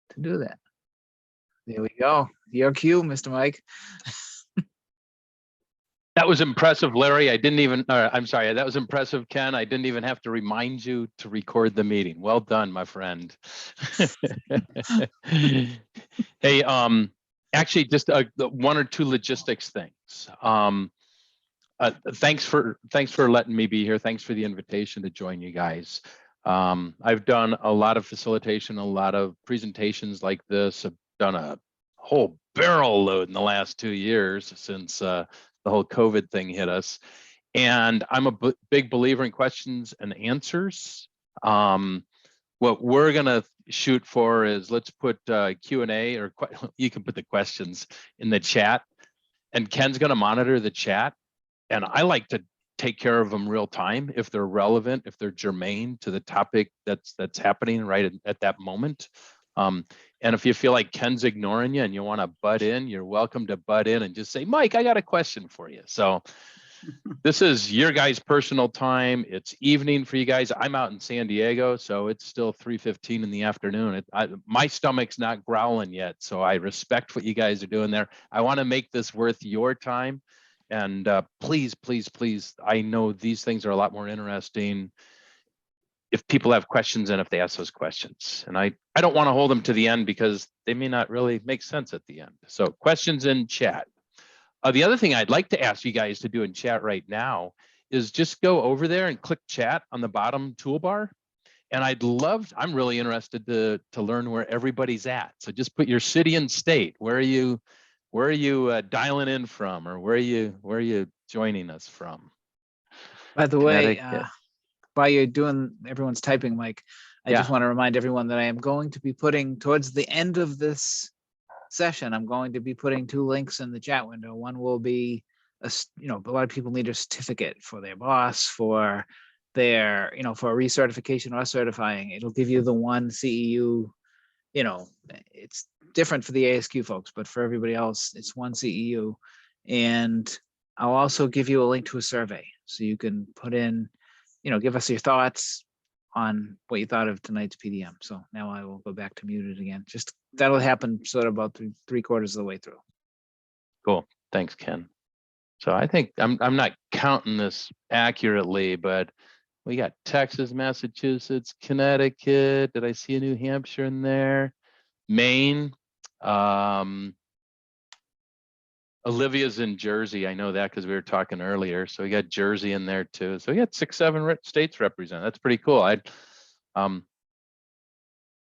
to do that. There we go. Your cue, Mr. Mike. That was impressive, Larry. I didn't even, I'm sorry, that was impressive, Ken. I didn't even have to remind you to record the meeting. Well done, my friend. Hey, actually just one or two logistics things. Thanks for letting me be here. Thanks for the invitation to join you guys. I've done a lot of facilitation, a lot of presentations like this. I've done a whole barrel load in the last 2 years since the whole COVID thing hit us. And I'm a big believer in questions and answers. What we're gonna shoot for is, let's put Q&A, or you can put the questions in the chat, and Ken's gonna monitor the chat. And I like to take care of them real time if they're relevant, if they're germane to the topic that's happening right at that moment. And if you feel like Ken's ignoring you and you want to butt in, you're welcome to butt in and just say, Mike, I got a question for you. So this is your guys' personal time. It's evening for you guys. I'm out in San Diego, so it's still 3:15 in the afternoon. My stomach's not growling yet, so I respect what you guys are doing there. I want to make this worth your time. And please, please, please, I know these things are a lot more interesting if people have questions and if they ask those questions. And I don't want to hold them to the end because they may not really make sense at the end. So questions in chat. The other thing I'd like to ask you guys to do in chat right now is just go over there and click chat on the bottom toolbar. And I'm really interested to learn where everybody's at. So just put your city and state. Where are you dialing in from, or where are you joining us from? By the way, while you're doing, everyone's typing, Mike, I just want to remind everyone that I am going to be putting, towards the end of this session, I'm going to be putting 2 links in the chat window. One will be a lot of people need a certificate for their boss, for their, for a recertification or certifying. It'll give you the one CEU. It's different for the ASQ folks, but for everybody else, it's one CEU. And I'll also give you a link to a survey, so you can put in, give us your thoughts on what you thought of tonight's PDM. So now I will go back to muted again. Just that'll happen sort of about 3/4 of the way through. Cool. Thanks, Ken. So I think I'm not counting this accurately, but we got Texas, Massachusetts, Connecticut. Did I see a New Hampshire in there? Maine. Olivia's in Jersey. I know that because we were talking earlier. So we got Jersey in there too. So we got 6, 7 states represented. That's pretty cool.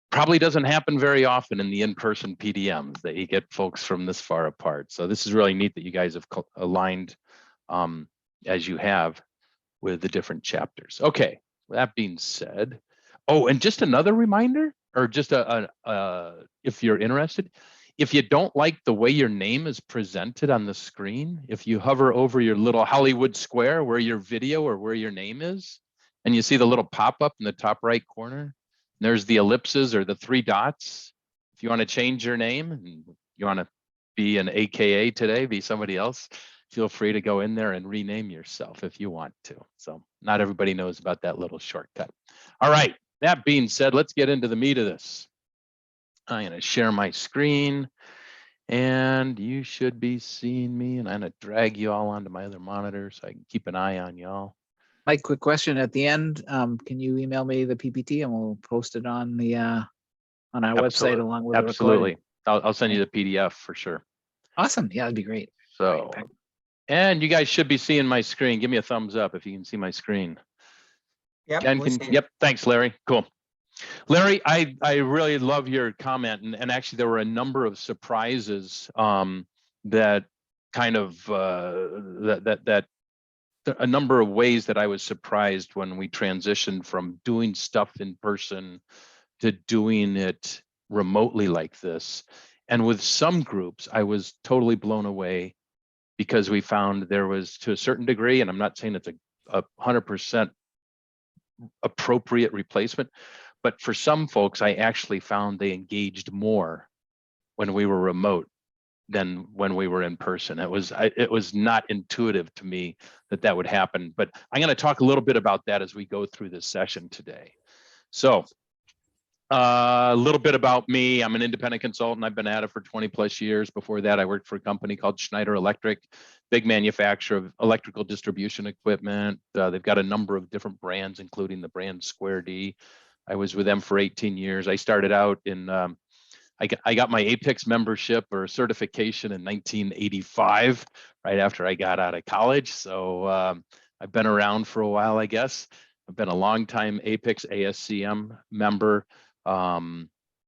Probably doesn't happen very often in the in-person PDMs that you get folks from this far apart. So this is really neat that you guys have aligned as you have with the different chapters. Okay, that being said, oh, and just another reminder, or just if you're interested, if you don't like the way your name is presented on the screen, if you hover over your little Hollywood square where your video or where your name is, and you see the little pop-up in the top right corner, there's the ellipses or the 3 dots. If you want to change your name and you want to be an AKA today, be somebody else, feel free to go in there and rename yourself if you want to. So not everybody knows about that little shortcut. All right, that being said, let's get into the meat of this. I'm going to share my screen and you should be seeing me, and I'm going to drag you all onto my other monitor so I can keep an eye on y'all. Mike, quick question at the end. Can you email me the PPT and we'll post it on the on our website along with the recording? I'll send you the PDF for sure. Awesome. Yeah, that'd be great. So, and you guys should be seeing my screen. Give me a thumbs up if you can see my screen. Yep. Thanks, Larry. Cool. Larry, I really love your comment, and actually there were a number of surprises that kind of a number of ways that I was surprised when we transitioned from doing stuff in person to doing it remotely like this. And with some groups, I was totally blown away because we found there was, to a certain degree, and I'm not saying it's a 100% appropriate replacement, but for some folks, I actually found they engaged more when we were remote than when we were in person. It was not intuitive to me that would happen, but I'm going to talk a little bit about that as we go through this session today. So A little bit about me. I'm an independent consultant. I've been at it for 20 plus years. Before that, I worked for a company called Schneider Electric, big manufacturer of electrical distribution equipment. They've got a number of different brands, including the brand Square D. I was with them for 18 years. I started out in, I got my Apex membership or certification in 1985, right after I got out of college. So I've been around for a while, I guess. I've been a longtime Apex ASCM member.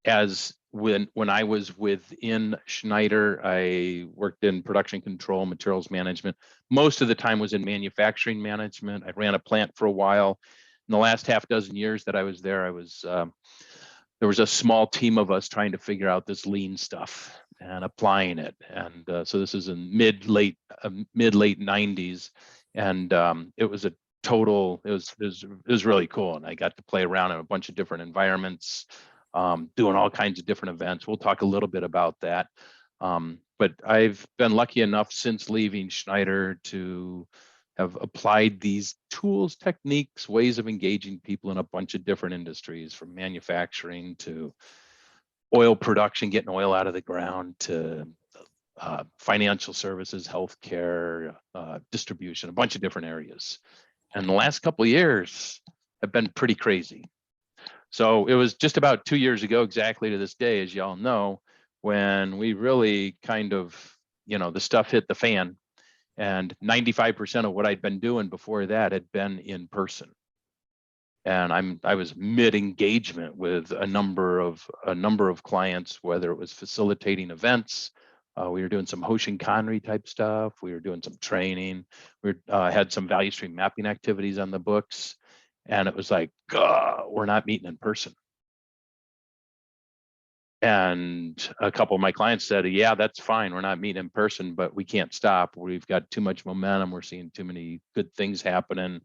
As when I was within Schneider, I worked in production control, materials management. Most of the time was in manufacturing management. I ran a plant for a while. In the last half dozen years that I was there, I was there was a small team of us trying to figure out this lean stuff and applying it. And so this is in mid late 90s, and it was a total. It was really cool, and I got to play around in a bunch of different environments, doing all kinds of different events. We'll talk a little bit about that. But I've been lucky enough since leaving Schneider to have applied these tools, techniques, ways of engaging people in a bunch of different industries, from manufacturing to oil production, getting oil out of the ground, to financial services, healthcare, distribution, a bunch of different areas. And the last couple of years have been pretty crazy. So it was just about 2 years ago, exactly to this day, as y'all know, when we really kind of, the stuff hit the fan. And 95% of what I'd been doing before that had been in person. And I was mid-engagement with a number of clients, whether it was facilitating events. We were doing some Hoshin Conry type stuff. We were doing some training. We had some value stream mapping activities on the books. And it was like, we're not meeting in person. And a couple of my clients said, yeah, that's fine. We're not meeting in person, but we can't stop. We've got too much momentum. We're seeing too many good things happening.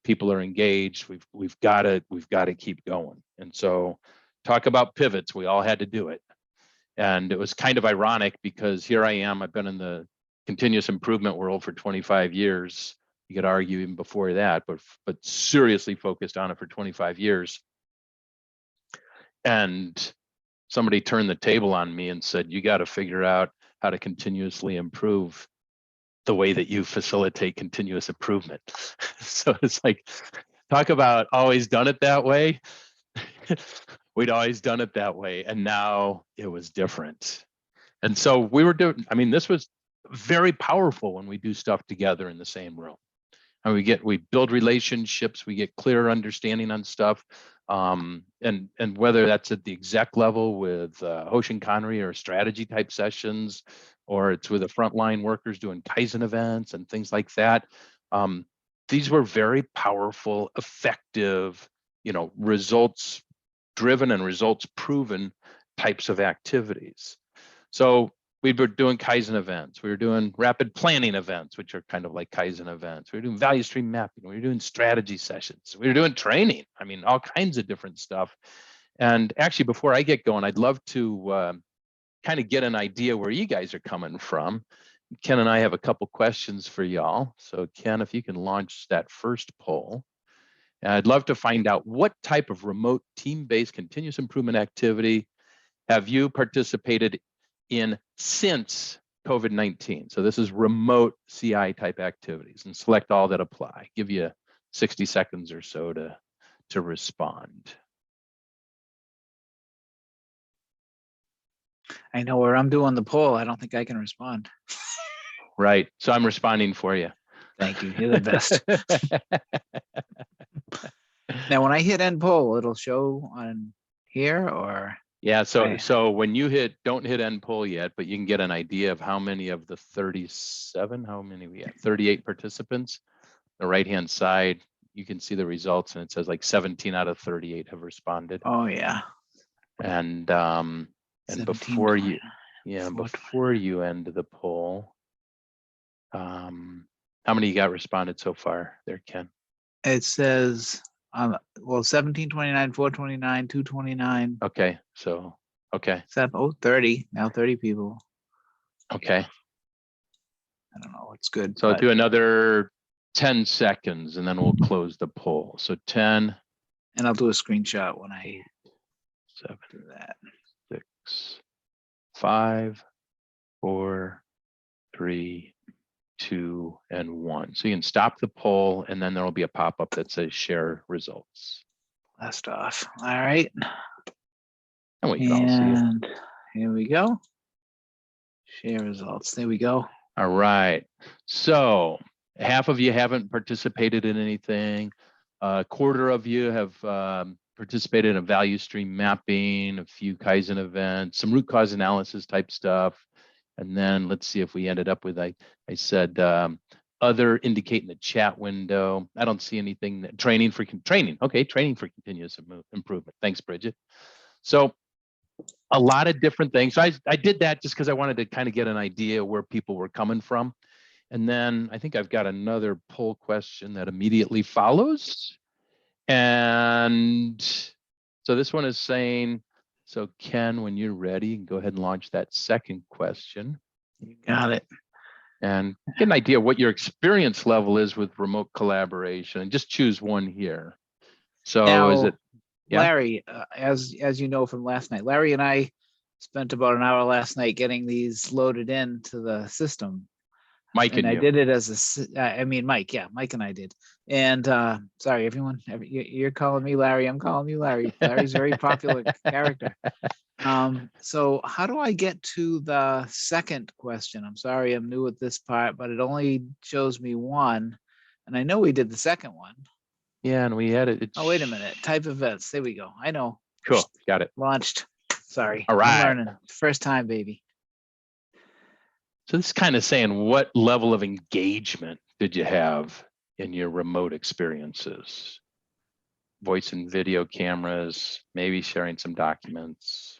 People are engaged. We've got to keep going. And so talk about pivots. We all had to do it. And it was kind of ironic because here I am. I've been in the continuous improvement world for 25 years. You could argue even before that, but seriously focused on it for 25 years. And somebody turned the table on me and said, you got to figure out how to continuously improve the way that you facilitate continuous improvement. So it's like, talk about always done it that way. We'd always done it that way. And now it was different. And so we were doing, this was very powerful when we do stuff together in the same room. And we build relationships, we get clearer understanding on stuff. And whether that's at the exec level with Hoshin Conry or strategy type sessions, or it's with the frontline workers doing Kaizen events and things like that. These were very powerful, effective, results driven and results proven types of activities. So we were doing Kaizen events. We were doing rapid planning events, which are kind of like Kaizen events. We were doing value stream mapping. We were doing strategy sessions. We were doing training. All kinds of different stuff. And actually, before I get going, I'd love to kind of get an idea where you guys are coming from. Ken and I have a couple questions for y'all. So Ken, if you can launch that first poll. And I'd love to find out what type of remote team-based continuous improvement activity have you participated in since COVID-19. So this is remote CI type activities, and select all that apply. Give you 60 seconds or so to respond. I know where I'm doing the poll. I don't think I can respond. Right. So I'm responding for you. Thank you. You're the best. Now, when I hit end poll, it'll show on here, or? Yeah, so when you don't hit end poll yet, but you can get an idea of how many of the 37, how many we had, 38 participants. The right-hand side, you can see the results, and it says like 17 out of 38 have responded. Oh yeah. And before you end the poll, how many you got responded so far there, Ken? It says 1729, 429, 229. Okay, so okay. 30. Now 30 people. Okay. I don't know what's good. So I'll do another 10 seconds and then we'll close the poll. So 10. And I'll do a screenshot when I. 7, Do that. 6, 5, 4, 3, 2, and 1. So you can stop the poll, and then there will be a pop-up that says share results. Blast off. All right. And we can all see it. And here we go. Share results. There we go. All right. So half of you haven't participated in anything. A quarter of you have participated in a value stream mapping, a few Kaizen events, some root cause analysis type stuff. And then let's see if we ended up with, I said, other indicate in the chat window. I don't see anything. Training. Okay, training for continuous improvement. Thanks, Bridget. So a lot of different things. So I did that just because I wanted to kind of get an idea where people were coming from. And then I think I've got another poll question that immediately follows. And so this one is saying, so Ken, when you're ready, you can go ahead and launch that second question. You got it. And get an idea what your experience level is with remote collaboration, and just choose one here. So now, is it, yeah? Larry, as you know from last night, Larry and I spent about an hour last night getting these loaded into the system. Mike and I you. did it as I mean, Mike, yeah, Mike and I did. And sorry, everyone, you're calling me Larry. I'm calling you Larry. Larry's a very popular character. So how do I get to the second question? I'm sorry, I'm new at this part, but it only shows me one. And I know we did the second one. Yeah, and we had it. Oh, wait a minute. Type events. There we go. I know. Cool. Got it. Launched. Sorry. All right. I'm learning. First time, baby. So this is kind of saying, what level of engagement did you have in your remote experiences? Voice and video cameras, maybe sharing some documents.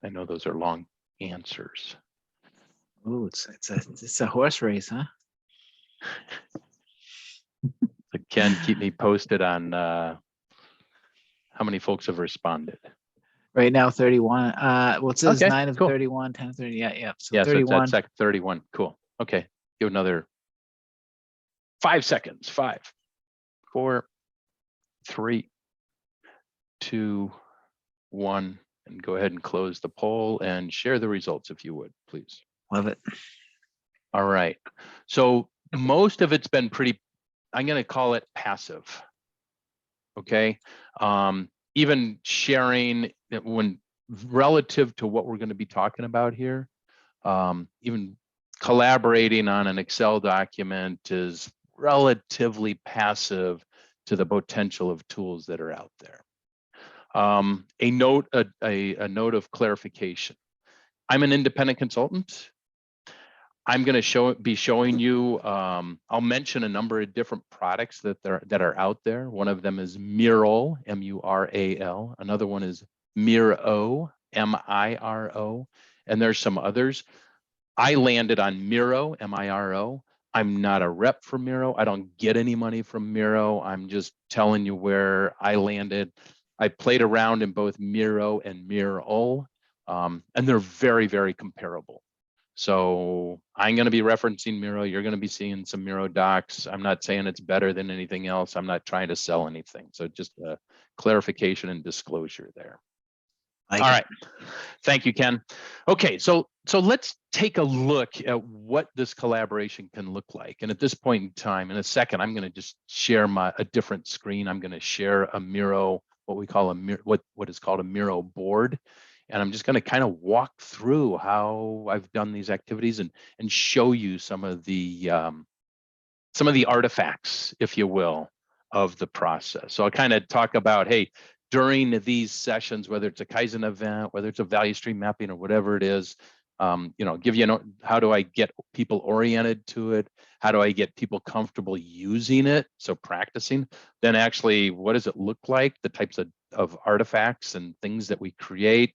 I know those are long answers. Oh, it's a horse race, huh? So Ken, keep me posted on how many folks have responded. Right now, 31. Well, it says Okay, 9 of cool. 31, 10 of 30. Yeah. So yeah, 31. so it's that second 31. Cool. Okay, give another 5 seconds. 5, 4, 3, 2, 1. And go ahead and close the poll and share the results if you would, please. Love it. All right. So most of it's been pretty, I'm going to call it passive. Okay. Even sharing when relative to what we're going to be talking about here, even collaborating on an Excel document is relatively passive to the potential of tools that are out there. A note of clarification. I'm an independent consultant. I'm going to be showing you. I'll mention a number of different products that are out there. One of them is Mural, M-U-R-A-L. Another one is Miro, M-I-R-O. And there's some others. I landed on Miro, M-I-R-O. I'm not a rep for Miro. I don't get any money from Miro. I'm just telling you where I landed. I played around in both Miro and Mural, and they're very, very comparable. So I'm going to be referencing Miro. You're going to be seeing some Miro docs. I'm not saying it's better than anything else. I'm not trying to sell anything. So just a clarification and disclosure there. All right. Thank you, Ken. Okay, so let's take a look at what this collaboration can look like. And at this point in time, in a second, I'm going to just share a different screen. I'm going to share a Miro, what we call what is called a Miro board. And I'm just going to kind of walk through how I've done these activities and show you some of the artifacts, if you will, of the process. So I'll kind of talk about, hey, during these sessions, whether it's a Kaizen event, whether it's a value stream mapping or whatever it is, give you how do I get people oriented to it? How do I get people comfortable using it? So practicing, then actually, what does it look like? The types of artifacts and things that we create,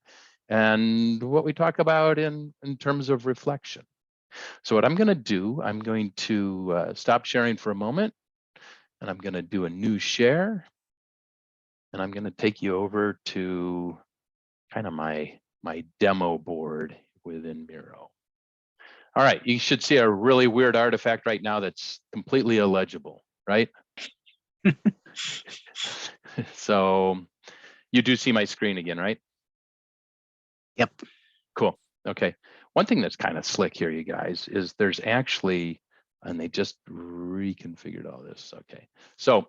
and what we talk about in terms of reflection. So what I'm going to do, I'm going to stop sharing for a moment, and I'm going to do a new share. and I'm going to take you over to kind of my demo board within Miro. All right, you should see a really weird artifact right now that's completely illegible, right? So you do see my screen again, right? Yep. Cool. Okay. One thing that's kind of slick here, you guys, is there's actually, and they just reconfigured all this. Okay. So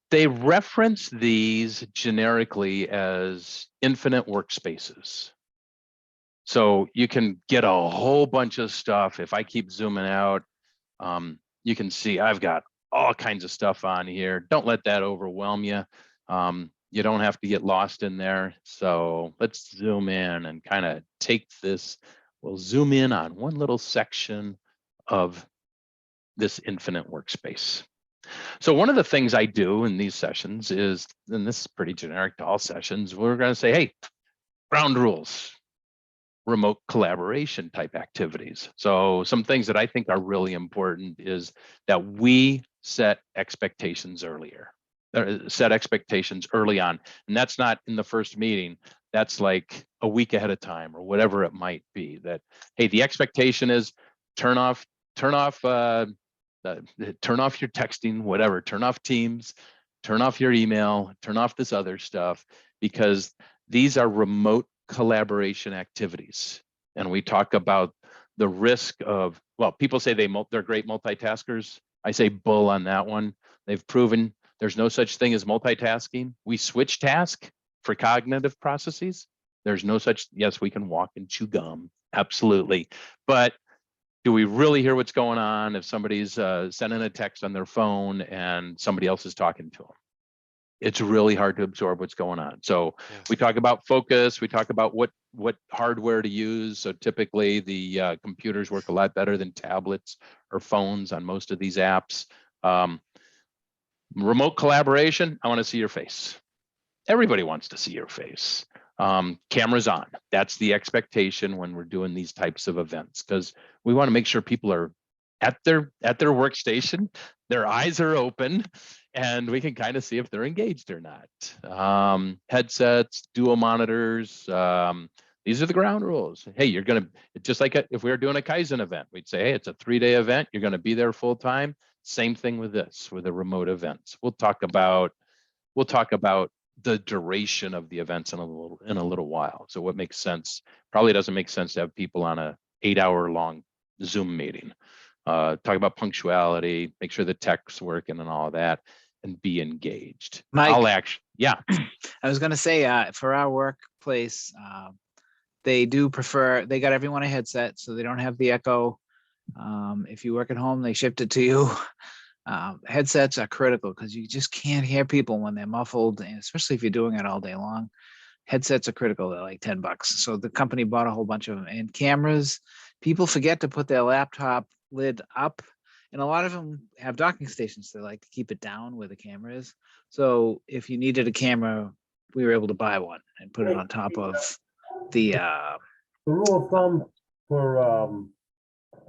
they reference these generically as infinite workspaces. So you can get a whole bunch of stuff. If I keep zooming out, you can see I've got all kinds of stuff on here. Don't let that overwhelm you. You don't have to get lost in there. So let's zoom in and kind of take this. We'll zoom in on one little section of this infinite workspace. So one of the things I do in these sessions is, and this is pretty generic to all sessions, we're going to say, hey, ground rules, remote collaboration type activities. So some things that I think are really important is that we set expectations earlier, set expectations early on. And that's not in the first meeting. That's like a week ahead of time or whatever it might be. That, hey, the expectation is turn off your texting, whatever, turn off Teams, turn off your email, turn off this other stuff, because these are remote collaboration activities. And we talk about the risk of, well, people say they're great multitaskers. I say bull on that one. They've proven there's no such thing as multitasking. We switch task for cognitive processes. There's no such, yes, we can walk and chew gum, absolutely. But do we really hear what's going on if somebody's sending a text on their phone and somebody else is talking to them? It's really hard to absorb what's going on. So we talk about focus, we talk about what hardware to use. So typically the computers work a lot better than tablets or phones on most of these apps. Remote collaboration, I want to see your face. Everybody wants to see your face. Cameras on. That's the expectation when we're doing these types of events, because we want to make sure people are at their workstation, their eyes are open, and we can kind of see if they're engaged or not. Headsets, dual monitors. These are the ground rules. Hey, you're going to, just like if we were doing a Kaizen event, we'd say, hey, it's a 3-day event. You're going to be there full time. Same thing with this, with the remote events. We'll talk about the duration of the events in a little while. So what makes sense? Probably doesn't make sense to have people on a 8-hour-long Zoom meeting. Talk about punctuality, make sure the tech's working and all of that, and be engaged. Mike, yeah. I was going to say, for our workplace, they do prefer, they got everyone a headset so they don't have the echo. If you work at home, they shipped it to you. Headsets are critical because you just can't hear people when they're muffled, and especially if you're doing it all day long. Headsets are critical. They're like $10. So the company bought a whole bunch of them. And cameras, people forget to put their laptop lid up, and a lot of them have docking stations. They like to keep it down where the camera is. So if you needed a camera, we were able to buy one and put it on top of the rule of thumb for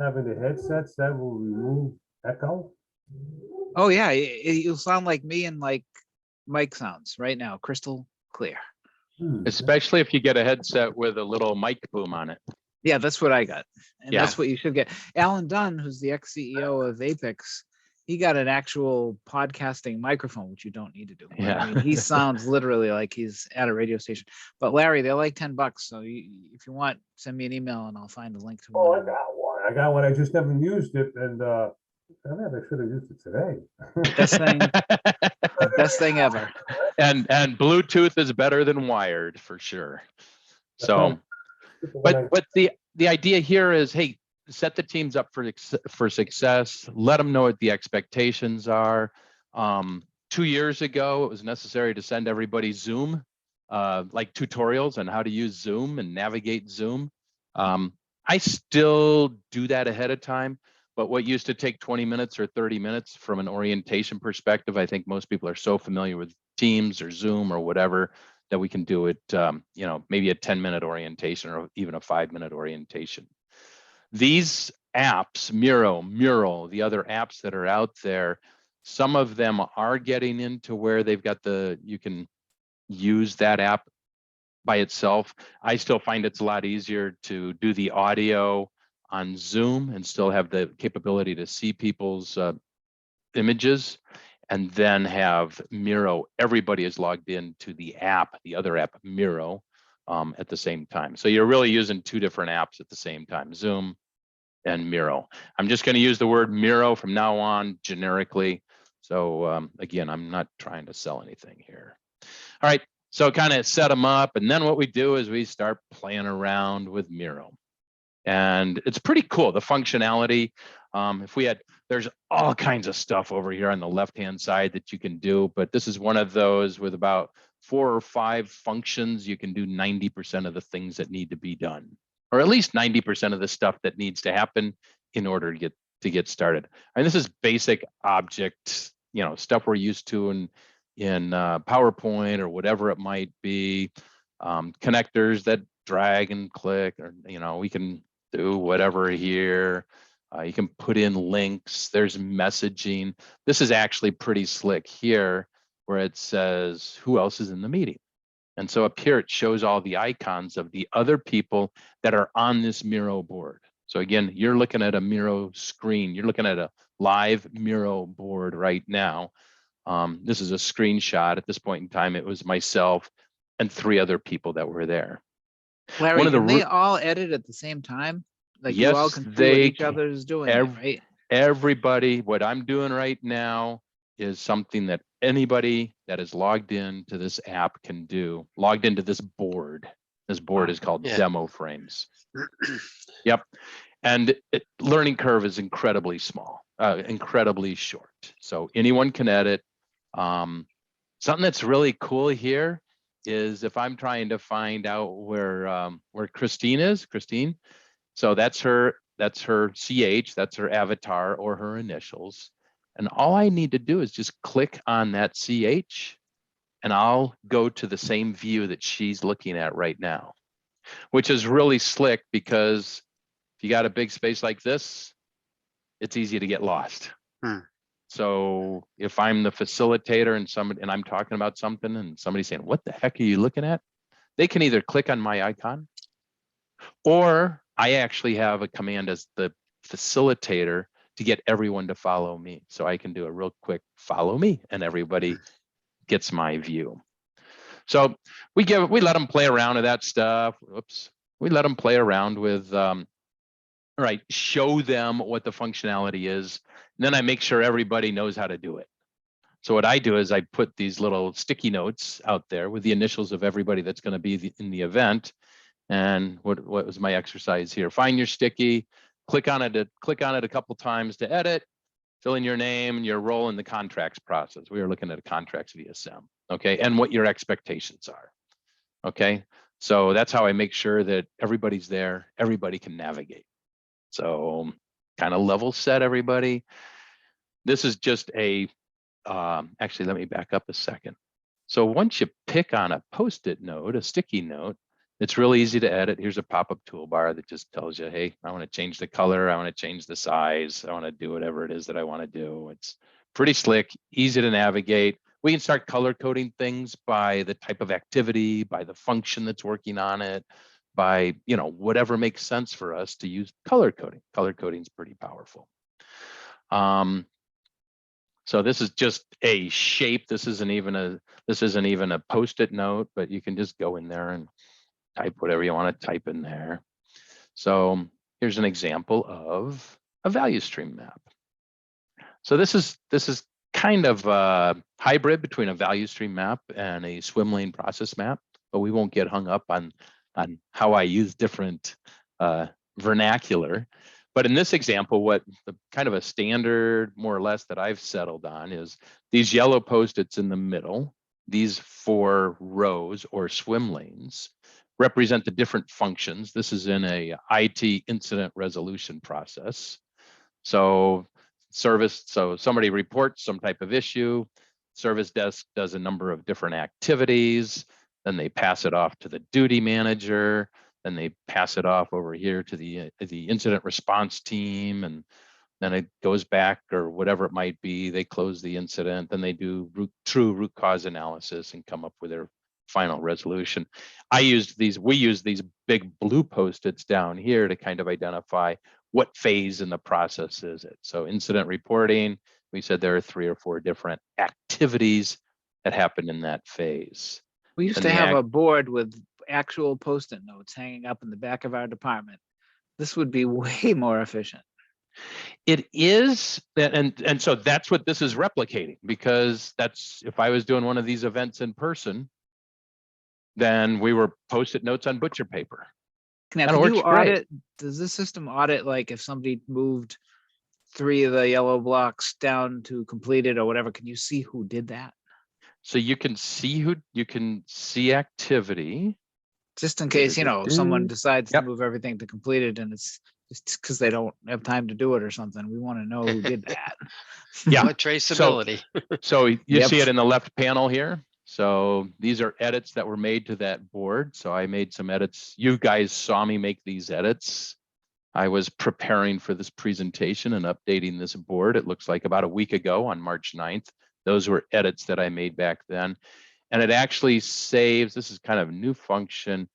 having the headsets that will remove echo. Oh yeah, you'll sound like me and like Mike sounds right now, crystal clear. Especially if you get a headset with a little mic boom on it. Yeah, that's what I got. And that's what you should get. Alan Dunn, who's the ex-CEO of Apex, he got an actual podcasting microphone, which you don't need to do. But, I mean, he sounds literally like he's at a radio station. But Larry, they're like $10. So if you want, send me an email and I'll find a link to one. I got one. I just never used it, and I should have used it today. Best thing ever. And Bluetooth is better than wired for sure. So, but the idea here is, hey, set the teams up for success. Let them know what the expectations are. 2 years ago, it was necessary to send everybody Zoom, like tutorials on how to use Zoom and navigate Zoom. I still do that ahead of time, but what used to take 20 minutes or 30 minutes from an orientation perspective, I think most people are so familiar with Teams or Zoom or whatever that we can do it, maybe a 10-minute orientation or even a 5-minute orientation. These apps, Miro, Mural, the other apps that are out there, Some of them are getting into where they've got you can use that app by itself. I still find it's a lot easier to do the audio on Zoom and still have the capability to see people's images, and then have Miro. Everybody is logged into the app, the other app, Miro, at the same time. So you're really using two different apps at the same time, Zoom and Miro. I'm just going to use the word Miro from now on generically. So again, I'm not trying to sell anything here. All right, so kind of set them up, and then what we do is we start playing around with Miro. And it's pretty cool, the functionality. There's all kinds of stuff over here on the left-hand side that you can do, but this is one of those with about 4 or 5 functions. You can do 90% of the things that need to be done, or at least 90% of the stuff that needs to happen in order to get started. And this is basic object, stuff we're used to in PowerPoint or whatever it might be. Connectors that drag and click, or we can do whatever here. You can put in links. There's messaging. This is actually pretty slick here, where it says who else is in the meeting. And so up here, it shows all the icons of the other people that are on this Miro board. So again, you're looking at a Miro screen. You're looking at a live Miro board right now. This is a screenshot. At this point in time, it was myself and 3 other people that were there. Larry, can they all edit at the same time? Like, yes, you all can see what each other is doing, right? Everybody, what I'm doing right now is something that anybody that is logged into this app can do. Logged into this board. This board is called Demo Frames. Yep. And learning curve is incredibly small, incredibly short. So anyone can edit. Something that's really cool here is if I'm trying to find out where Christine is, so that's her CH, that's her avatar or her initials. And all I need to do is just click on that CH, and I'll go to the same view that she's looking at right now, which is really slick, because if you got a big space like this, it's easy to get lost. So if I'm the facilitator and I'm talking about something and somebody's saying, what the heck are you looking at? They can either click on my icon, or I actually have a command as the facilitator to get everyone to follow me. So I can do a real quick follow me, and everybody gets my view. So we let them play around with that stuff. Oops. We let them play around with, show them what the functionality is. And then I make sure everybody knows how to do it. So what I do is I put these little sticky notes out there with the initials of everybody that's going to be in the event. And what was my exercise here? Find your sticky, click on it a couple times to edit, fill in your name and your role in the contracts process. We are looking at a contracts VSM, okay, and what your expectations are, okay? So that's how I make sure that everybody's there, everybody can navigate. So kind of level set everybody. This is just actually, let me back up a second. So once you pick on a Post-it note, a sticky note, it's really easy to edit. Here's a pop-up toolbar that just tells you, hey, I want to change the color, I want to change the size, I want to do whatever it is that I want to do. It's pretty slick, easy to navigate. We can start color coding things by the type of activity, by the function that's working on it, by whatever makes sense for us to use color coding. Color coding is pretty powerful. So this is just a shape. This isn't even a Post-it note, but you can just go in there and type whatever you want to type in there. So here's an example of a value stream map. So this is kind of a hybrid between a value stream map and a swim lane process map, but we won't get hung up on how I use different vernacular. But in this example, what the kind of a standard, more or less, that I've settled on is these yellow Post-its in the middle. These 4 rows or swim lanes represent the different functions. This is in a IT incident resolution process. So somebody reports some type of issue, service desk does a number of different activities, then they pass it off to the duty manager, then they pass it off over here to the incident response team, and then it goes back or whatever it might be. They close the incident, then they do true root cause analysis and come up with their final resolution. We use these big blue Post-its down here to kind of identify what phase in the process is it. So incident reporting, we said there are 3 or 4 different activities that happen in that phase. We used to have a board with actual Post-it notes hanging up in the back of our department. This would be way more efficient. It is, and so that's what this is replicating, because that's, if I was doing one of these events in person, then we were Post-it notes on butcher paper. Now, can you audit, does this system audit, like if somebody moved 3 of the yellow blocks down to completed or whatever, can you see who did that? So you can see activity. Just in case, someone decides to move everything to completed and it's just because they don't have time to do it or something. We want to know who did that. Yeah. Traceability. So you see it in the left panel here. So these are edits that were made to that board. So I made some edits. You guys saw me make these edits. I was preparing for this presentation and updating this board. It looks like about a week ago on March 9th. Those were edits that I made back then. And it actually saves, this is kind of a new function.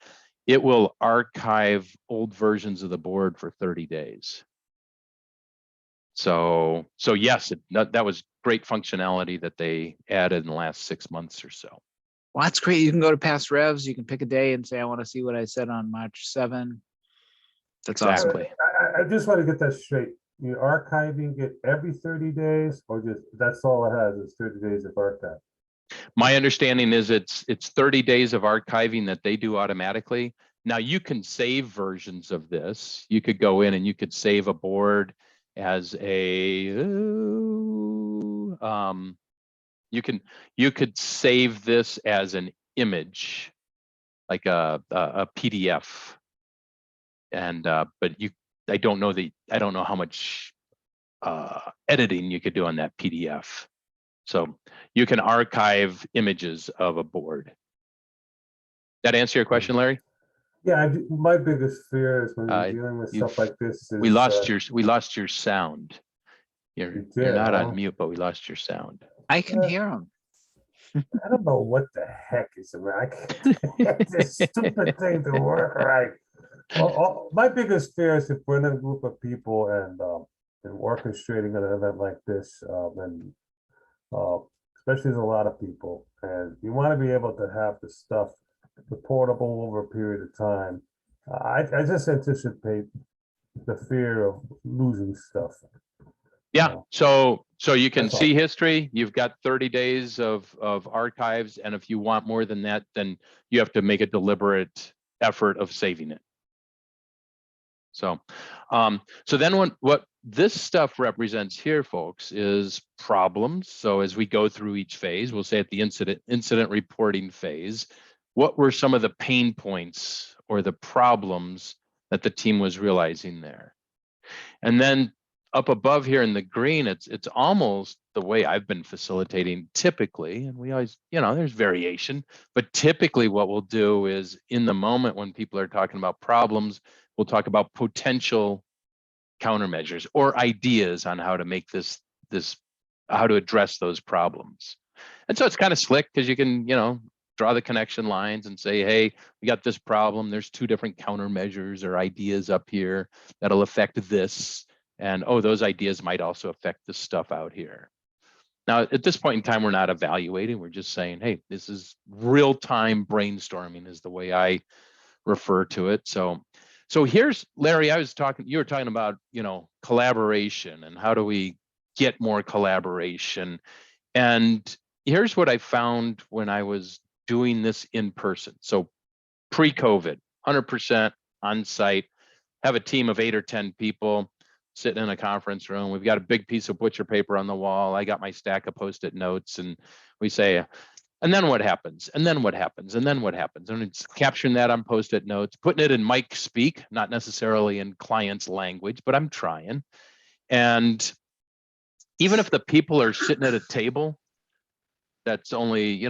It will archive old versions of the board for 30 days. So yes, that was great functionality that they added in the last 6 months or so. Well, that's great. You can go to past revs. You can pick a day and say, I want to see what I said on March 7. That's Exactly. awesome. I just want to get that straight. You're archiving it every 30 days, or just that's all it has is 30 days of archive? My understanding is it's 30 days of archiving that they do automatically. Now you can save versions of this. You could go in and you could save a board as a you could save this as an image, like a PDF. And but I don't know how much editing you could do on that PDF. So you can archive images of a board. That answer your question, Larry? Yeah, my biggest fear is when you're dealing with stuff like this. We lost your sound. You're not on mute, but we lost your sound. I can hear him. I don't know what the heck is about. This stupid thing to work right. My biggest fear is if we're in a group of people and orchestrating an event like this, and especially there's a lot of people, and you want to be able to have the stuff portable over a period of time. I just anticipate the fear of losing stuff. Yeah, so you can see history. You've got 30 days of archives, and if you want more than that, then you have to make a deliberate effort of saving it. So then what this stuff represents here, folks, is problems. So as we go through each phase, we'll say at the incident reporting phase, what were some of the pain points or the problems that the team was realizing there? And then up above here in the green, it's almost the way I've been facilitating typically, and we always, there's variation, but typically what we'll do is in the moment when people are talking about problems, we'll talk about potential countermeasures or ideas on how to make how to address those problems. And so it's kind of slick because you can, draw the connection lines and say, hey, we got this problem. There's 2 different countermeasures or ideas up here that'll affect this. And those ideas might also affect this stuff out here. Now, at this point in time, we're not evaluating. We're just saying, hey, this is real-time brainstorming is the way I refer to it. So here's, Larry, you were talking about, collaboration and how do we get more collaboration. And here's what I found when I was doing this in person. So pre-COVID, 100% on site, have a team of 8 or 10 people sitting in a conference room. We've got a big piece of butcher paper on the wall. I got my stack of Post-it notes, and we say, and then what happens? And then what happens? And then what happens? And it's capturing that on Post-it notes, putting it in Mike speak, not necessarily in client's language, but I'm trying. And even if the people are sitting at a table that's only,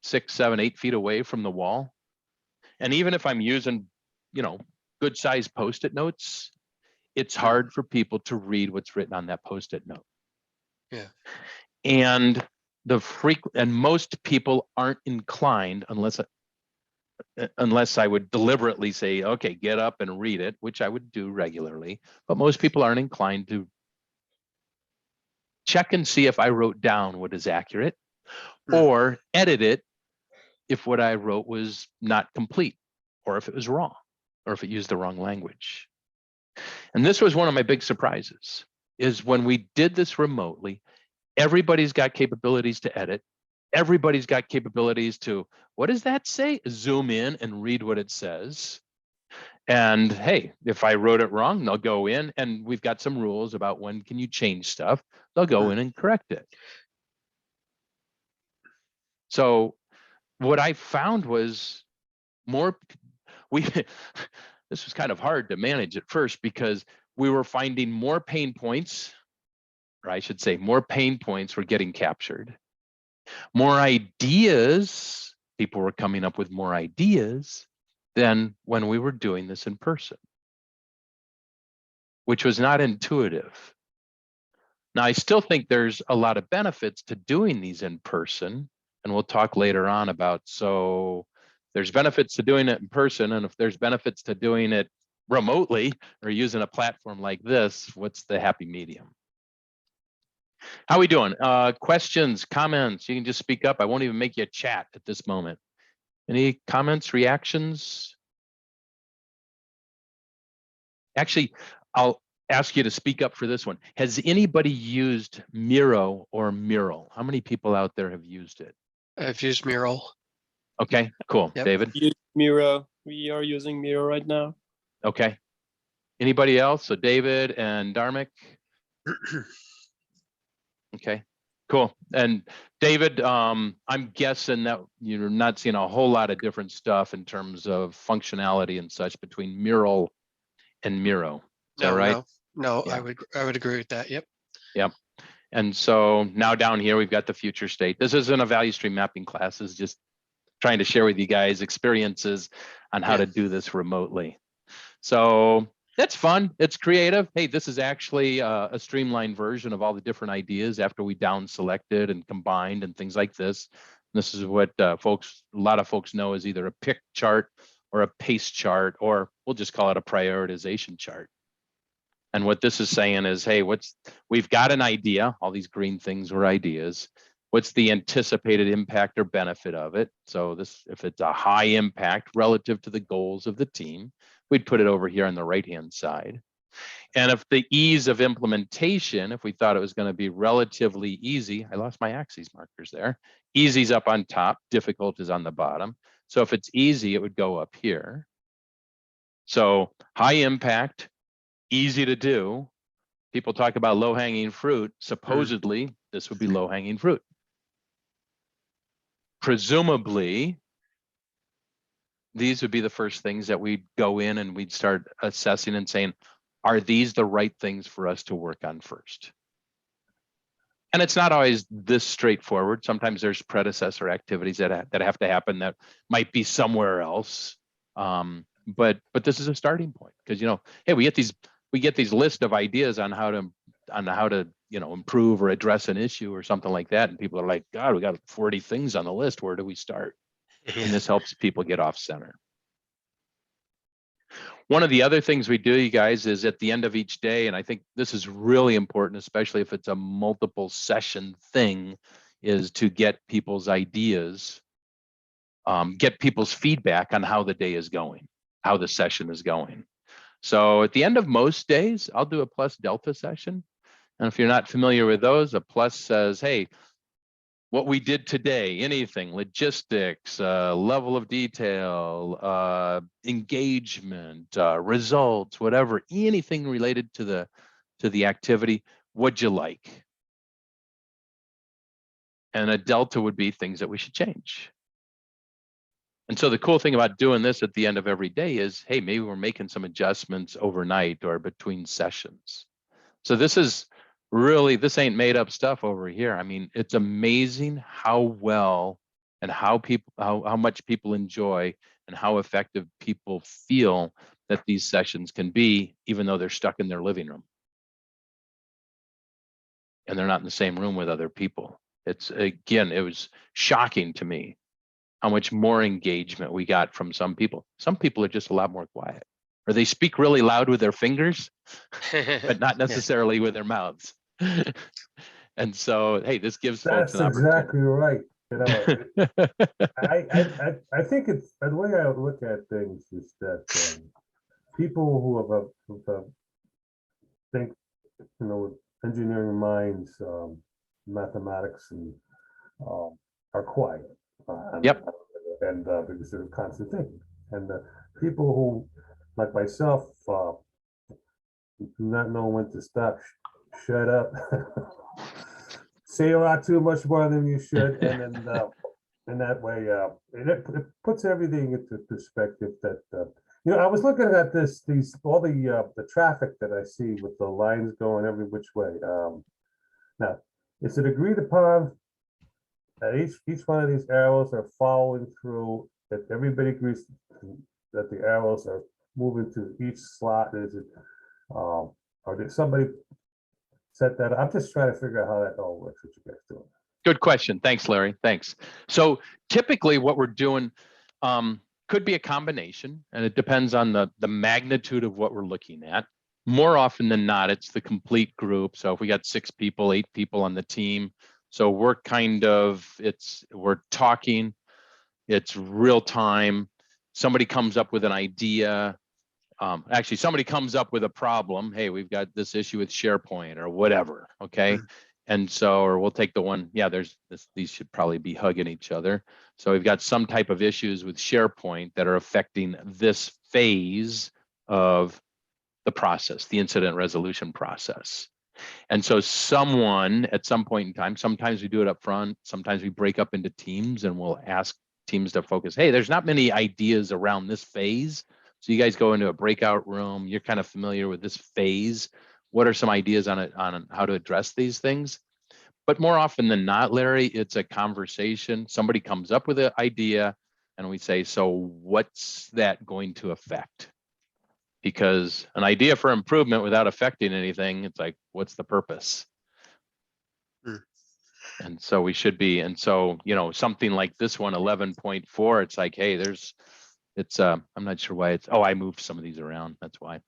6, 7, 8 feet away from the wall, and even if I'm using, good sized Post-it notes, it's hard for people to read what's written on that Post-it note. Yeah. And most people aren't inclined unless I would deliberately say, okay, get up and read it, which I would do regularly. But most people aren't inclined to check and see if I wrote down what is accurate or edit it if what I wrote was not complete or if it was wrong or if it used the wrong language. And this was one of my big surprises, is when we did this remotely, everybody's got capabilities to edit. Everybody's got capabilities to, what does that say? Zoom in and read what it says. And hey, if I wrote it wrong, they'll go in, and we've got some rules about when can you change stuff. They'll go in and correct it. So what I found was this was kind of hard to manage at first because we were finding more pain points, or I should say more pain points were getting captured. More ideas, people were coming up with more ideas than when we were doing this in person, which was not intuitive. Now, I still think there's a lot of benefits to doing these in person, and we'll talk later on about, so there's benefits to doing it in person, and if there's benefits to doing it remotely or using a platform like this, what's the happy medium? How we doing? Questions, comments? You can just speak up. I won't even make you a chat at this moment. Any comments, reactions? Actually, I'll ask you to speak up for this one. Has anybody used Miro or Mural? How many people out there have used it? I've used Mural. Okay, cool. Yep. David? Miro. We are using Miro right now. Okay. Anybody else? So David and Dharmic? Okay, cool. And David, I'm guessing that you're not seeing a whole lot of different stuff in terms of functionality and such between Mural and Miro. Is that right? No, Yeah. I would agree with that. Yep. Yep. And so now down here, we've got the future state. This isn't a value stream mapping class. It's just trying to share with you guys experiences on how to do this remotely. So that's fun. It's creative. Hey, this is actually a streamlined version of all the different ideas after we down selected and combined and things like this. This is what a lot of folks know is either a pick chart or a pace chart, or we'll just call it a prioritization chart. And what this is saying is, hey, we've got an idea. All these green things were ideas. What's the anticipated impact or benefit of it? So this, if it's a high impact relative to the goals of the team, we'd put it over here on the right-hand side. And if the ease of implementation, if we thought it was going to be relatively easy, I lost my axes markers there. Easy's up on top, difficult is on the bottom. So if it's easy, it would go up here. So high impact, easy to do. People talk about low-hanging fruit. Supposedly, this would be low-hanging fruit. Presumably, these would be the first things that we'd go in and we'd start assessing and saying, are these the right things for us to work on first? And it's not always this straightforward. Sometimes there's predecessor activities that have to happen that might be somewhere else. But this is a starting point, because hey, we get these list of ideas on how to improve or address an issue or something like that, and people are like, God, we got 40 things on the list. Where do we start? And this helps people get off center. One of the other things we do, you guys, is at the end of each day, and I think this is really important, especially if it's a multiple session thing, is to get people's ideas, get people's feedback on how the day is going, how the session is going. So at the end of most days, I'll do a plus delta session. And if you're not familiar with those, a plus says, hey, what we did today, anything, logistics, level of detail, engagement, results, whatever, anything related to the activity, what'd you like? And a delta would be things that we should change. And so the cool thing about doing this at the end of every day is, hey, maybe we're making some adjustments overnight or between sessions. So this ain't made up stuff over here. I mean, it's amazing how well and how much people enjoy and how effective people feel that these sessions can be, even though they're stuck in their living room and they're not in the same room with other people. It's, again, it was shocking to me how much more engagement we got from some people. Some people are just a lot more quiet, or they speak really loud with their fingers, but not necessarily with their mouths. And so, hey, this gives folks That's an opportunity. exactly right. You know, I think it's the way I look at things is that people who think, you know, with engineering minds, mathematics, and are quiet. Yep. And because they're constant thinking. And people who, like myself, do not know when to stop, shut up, say a lot too much more than you should, and then in that way, it puts everything into perspective. That you know, I was looking at all the traffic that I see with the lines going every which way. Now, is it agreed upon that each one of these arrows are following through? That everybody agrees that the arrows are moving to each slot? Is it, or did somebody set that up? I'm just trying to figure out how that all works. What you guys doing? Good question. Thanks, Larry. Thanks. So typically what we're doing could be a combination, and it depends on the magnitude of what we're looking at. More often than not, it's the complete group. So if we got 6 people, 8 people on the team, so we're we're talking, it's real time. Somebody comes up with an idea. Actually, somebody comes up with a problem. Hey, we've got this issue with SharePoint or whatever. Okay. And so, or we'll take the one, yeah, these should probably be hugging each other. So we've got some type of issues with SharePoint that are affecting this phase of the process, the incident resolution process. And so someone at some point in time, sometimes we do it up front, sometimes we break up into teams and we'll ask teams to focus. Hey, there's not many ideas around this phase. So you guys go into a breakout room, you're kind of familiar with this phase. What are some ideas on how to address these things? But more often than not, Larry, it's a conversation. Somebody comes up with an idea and we say, so what's that going to affect? Because an idea for improvement without affecting anything, it's like, what's the purpose? And so we should be, and so, you know, something like this one, 11.4, it's like, hey, I'm not sure why I moved some of these around. That's why.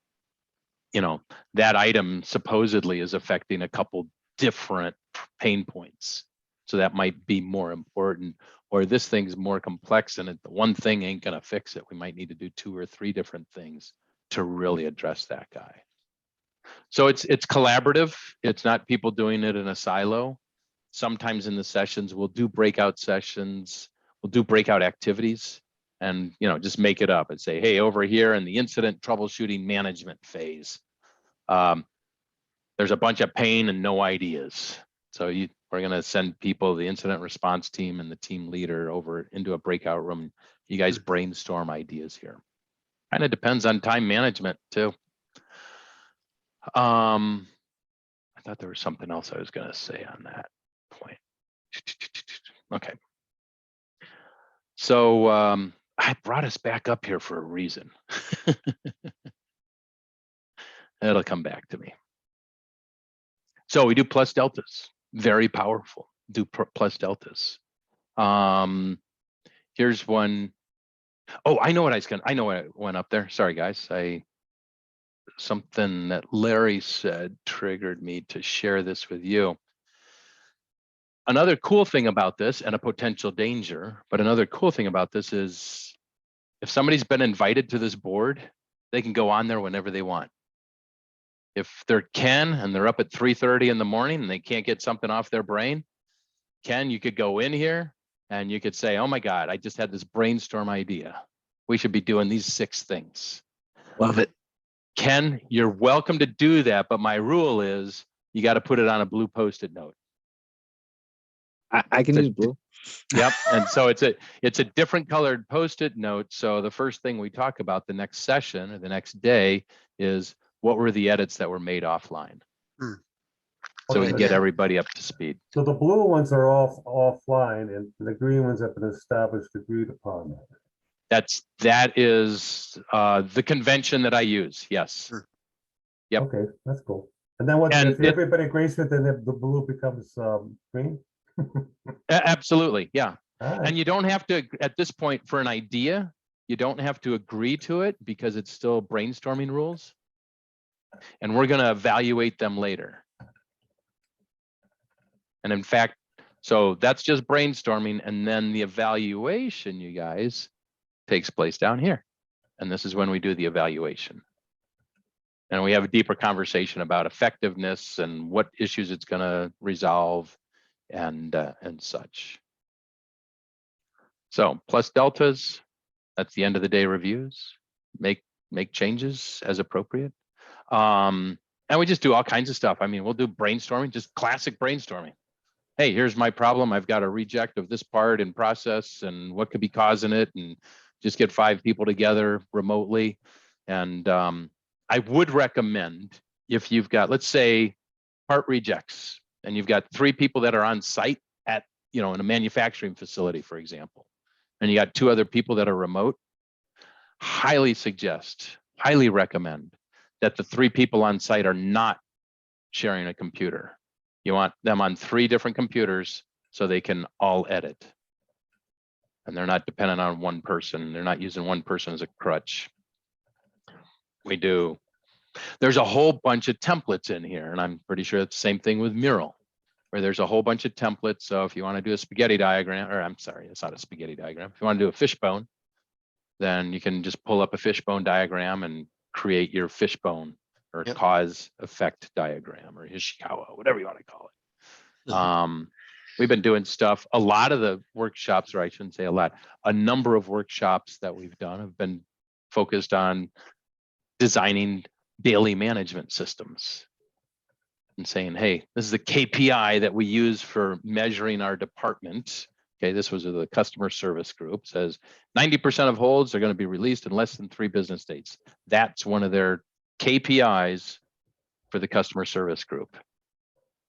You know, that item supposedly is affecting a couple different pain points. So that might be more important, or this thing's more complex and the one thing ain't gonna fix it. We might need to do 2 or 3 different things to really address that guy. So it's collaborative. It's not people doing it in a silo. Sometimes in the sessions, we'll do breakout sessions, we'll do breakout activities, and, you know, just make it up and say, hey, over here in the incident troubleshooting management phase, there's a bunch of pain and no ideas. So we're going to send people, the incident response team and the team leader, over into a breakout room. You guys brainstorm ideas here. Kind of depends on time management too. I thought there was something else I was going to say on that point. Okay. So I brought us back up here for a reason. It'll come back to me. So we do plus deltas, very powerful. Do plus deltas. Here's one. Oh, I know what I know what I went up there. Sorry, guys. Something that Larry said triggered me to share this with you. Another cool thing about this, and a potential danger, but another cool thing about this is if somebody's been invited to this board, they can go on there whenever they want. If they're Ken and they're up at 3:30 in the morning and they can't get something off their brain, Ken, you could go in here and you could say, oh my God, I just had this brainstorm idea. We should be doing these 6 things. Love it. Ken, you're welcome to do that, but my rule is you got to put it on a blue Post-it note. I can use blue. Yep. And so it's a different colored Post-it note. So the first thing we talk about the next session or the next day is what were the edits that were made offline. so we Okay. can get everybody up to speed. So the blue ones are offline, and the green ones have been established, agreed upon. That is the convention that I use. Yes. Sure. Yep. Okay, that's cool. And then what, And if everybody agrees with it, then the blue becomes green? Absolutely. Yeah. All right. And you don't have to, at this point, for an idea, you don't have to agree to it because it's still brainstorming rules. And we're going to evaluate them later. And in fact, so that's just brainstorming. And then the evaluation, you guys, takes place down here. And this is when we do the evaluation. And we have a deeper conversation about effectiveness and what issues it's going to resolve and such. So plus deltas, that's the end of the day reviews, make changes as appropriate. And we just do all kinds of stuff. I mean, we'll do brainstorming, just classic brainstorming. Hey, here's my problem. I've got a reject of this part in process and what could be causing it, and just get 5 people together remotely. And I would recommend, if you've got, let's say, part rejects, and you've got 3 people that are on site at, in a manufacturing facility, for example, and you got 2 other people that are remote, highly recommend that the 3 people on site are not sharing a computer. You want them on 3 different computers so they can all edit. And they're not dependent on one person. They're not using one person as a crutch. There's a whole bunch of templates in here, and I'm pretty sure it's the same thing with Mural, where there's a whole bunch of templates. So if you want to do a spaghetti diagram, or I'm sorry, it's not a spaghetti diagram. If you want to do a fishbone, then you can just pull up a fishbone diagram and create your fishbone or Yep. cause effect diagram, or Ishikawa, whatever you want to call it. Mhm. We've been doing stuff. A lot of the workshops, or I shouldn't say a lot, a number of workshops that we've done have been focused on designing daily management systems and saying, hey, this is the KPI that we use for measuring our department. Okay, this was the customer service group, says 90% of holds are going to be released in less than 3 business days. That's one of their KPIs for the customer service group. And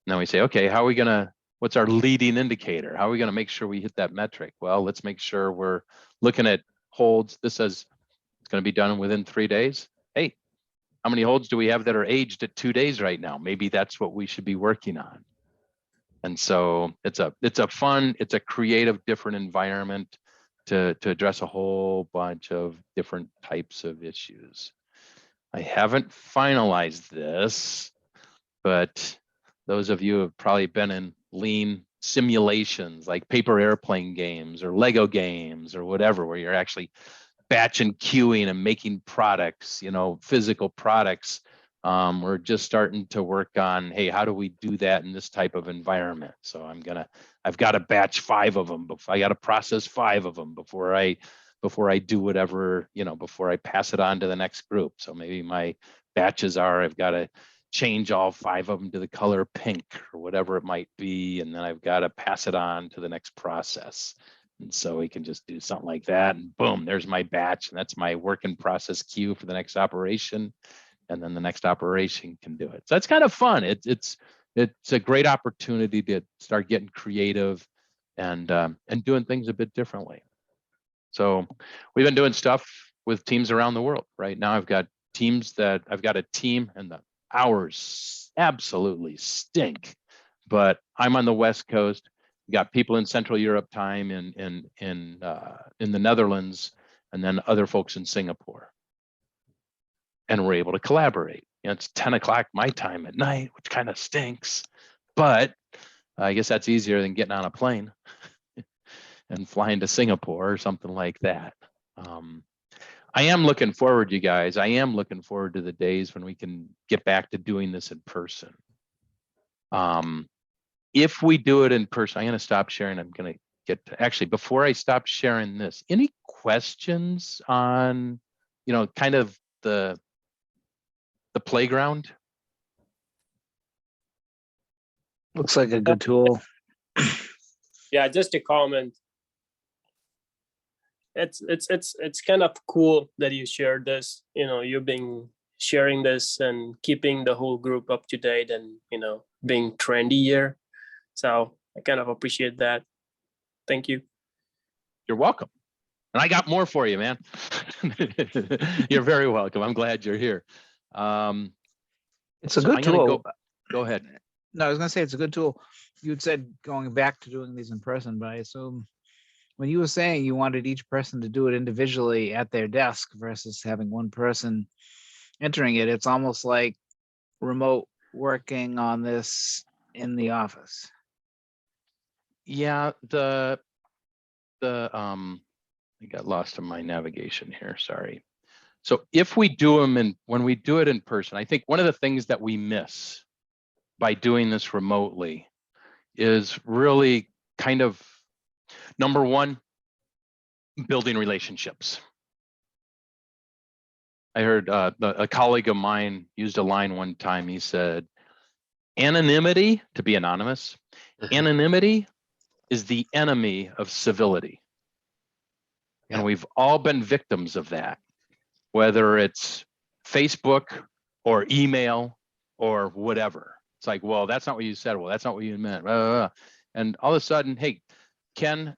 then we say, okay, how are we going to, what's our leading indicator? How are we going to make sure we hit that metric? Well, let's make sure we're looking at holds. This says it's going to be done within 3 days. Hey, how many holds do we have that are aged at 2 days right now? Maybe that's what we should be working on. And so it's a fun, it's a creative, different environment to address a whole bunch of different types of issues. I haven't finalized this, but those of you who have probably been in lean simulations like paper airplane games or Lego games or whatever, where you're actually batch and queuing and making products, physical products. We're just starting to work on, hey, how do we do that in this type of environment? So I've got to batch 5 of them. I got to process 5 of them before I do whatever, before I pass it on to the next group. So maybe my batches are, I've got to change all 5 of them to the color pink or whatever it might be. And then I've got to pass it on to the next process. And so we can just do something like that, and boom, there's my batch, and that's my work in process queue for the next operation. And then the next operation can do it. So that's kind of fun. It's a great opportunity to start getting creative and doing things a bit differently. So we've been doing stuff with teams around the world. Right now, I've got a team, and the hours absolutely stink, but I'm on the West Coast. We got people in Central Europe time in the Netherlands, and then other folks in Singapore. And we're able to collaborate. It's 10 o'clock my time at night, which kind of stinks, but I guess that's easier than getting on a plane and flying to Singapore or something like that. I am looking forward, you guys. I am looking forward to the days when we can get back to doing this in person. If we do it in person, I'm going to stop sharing. I'm going to get to, actually, before I stop sharing this, any questions on, kind of the playground? Looks like a good tool. Yeah, just a comment. It's kind of cool that you shared this. You've been sharing this and keeping the whole group up to date, and being trendy here. So I kind of appreciate that. Thank you. You're welcome. And I got more for you, man. You're very welcome. I'm glad you're here. It's a So good I'm gonna tool. Go ahead. No, I was gonna say it's a good tool. You'd said going back to doing these in person, but I assume when you were saying you wanted each person to do it individually at their desk versus having one person entering it, it's almost like remote working on this in the office. Yeah, I got lost in my navigation here, sorry. So if we do them when we do it in person, I think one of the things that we miss by doing this remotely is really kind of, number one, building relationships. I heard a colleague of mine used a line one time. He said, anonymity, to be anonymous, anonymity is the enemy of civility. And we've all been victims of that, whether it's Facebook or email or whatever. It's like, well, that's not what you said. Well, that's not what you meant. And all of a sudden, hey, Ken,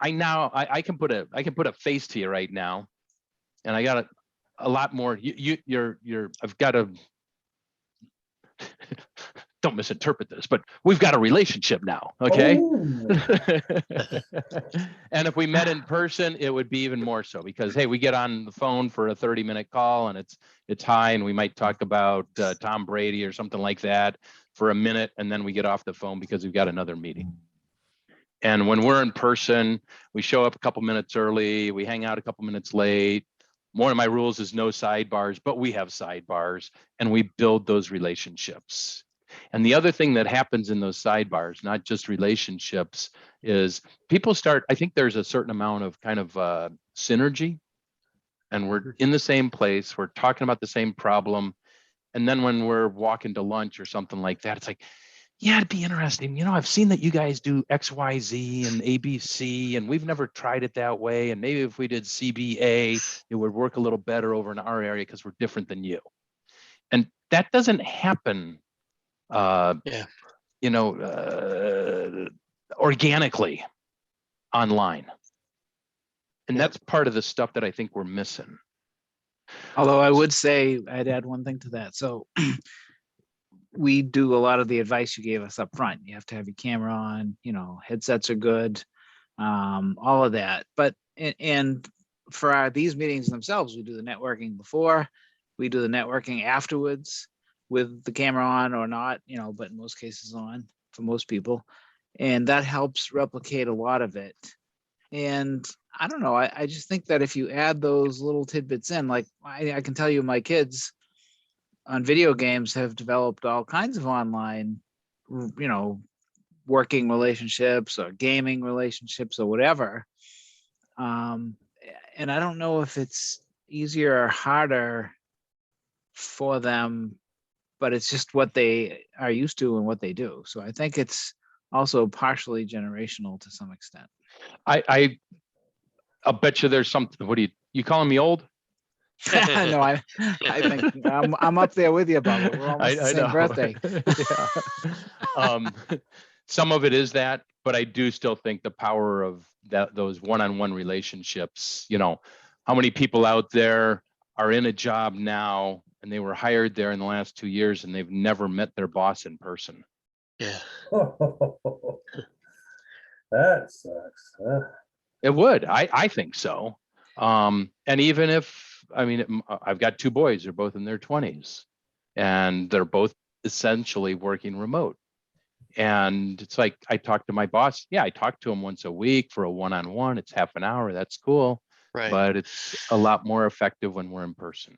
I can put a face to you right now, and I got a lot more. I've got a don't misinterpret this, but we've got a relationship now, okay? Oh. And if we met in person, it would be even more so, because hey, we get on the phone for a 30-minute call and it's high, and we might talk about Tom Brady or something like that for a minute, and then we get off the phone because we've got another meeting. And when we're in person, we show up a couple minutes early, we hang out a couple minutes late. One of my rules is no sidebars, but we have sidebars, and we build those relationships. And the other thing that happens in those sidebars, not just relationships, is people start, I think there's a certain amount of kind of synergy, and we're in the same place, we're talking about the same problem. And then when we're walking to lunch or something like that, it's like, yeah, it'd be interesting. You know, I've seen that you guys do X, Y, Z and ABC, and we've never tried it that way. And maybe if we did CBA, it would work a little better over in our area because we're different than you. And that doesn't happen, organically online. And that's part of the stuff that I think we're missing. Although I would say, I'd add one thing to that. So we do a lot of the advice you gave us up front. You have to have your camera on, headsets are good, all of that. But, and for these meetings themselves, we do the networking before, we do the networking afterwards with the camera on or not, but in most cases on for most people. And that helps replicate a lot of it. And I don't know, I just think that if you add those little tidbits in, like I can tell you my kids on video games have developed all kinds of online, working relationships or gaming relationships or whatever. And I don't know if it's easier or harder for them, but it's just what they are used to and what they do. So I think it's also partially generational to some extent. I'll bet you there's something. What you calling me old? No, I think I'm up there with you, Bubba. We're almost the same birthday. Some of it is that, but I do still think the power of those one-on-one relationships. How many people out there are in a job now and they were hired there in the last 2 years and they've never met their boss in person? Yeah. That sucks. Huh? It would. I think so. And even if, I've got 2 boys, they're both in their 20s and they're both essentially working remote. And it's like, I talk to my boss. Yeah, I talk to him once a week for a one-on-one. It's half an hour. That's cool. Right. But it's a lot more effective when we're in person.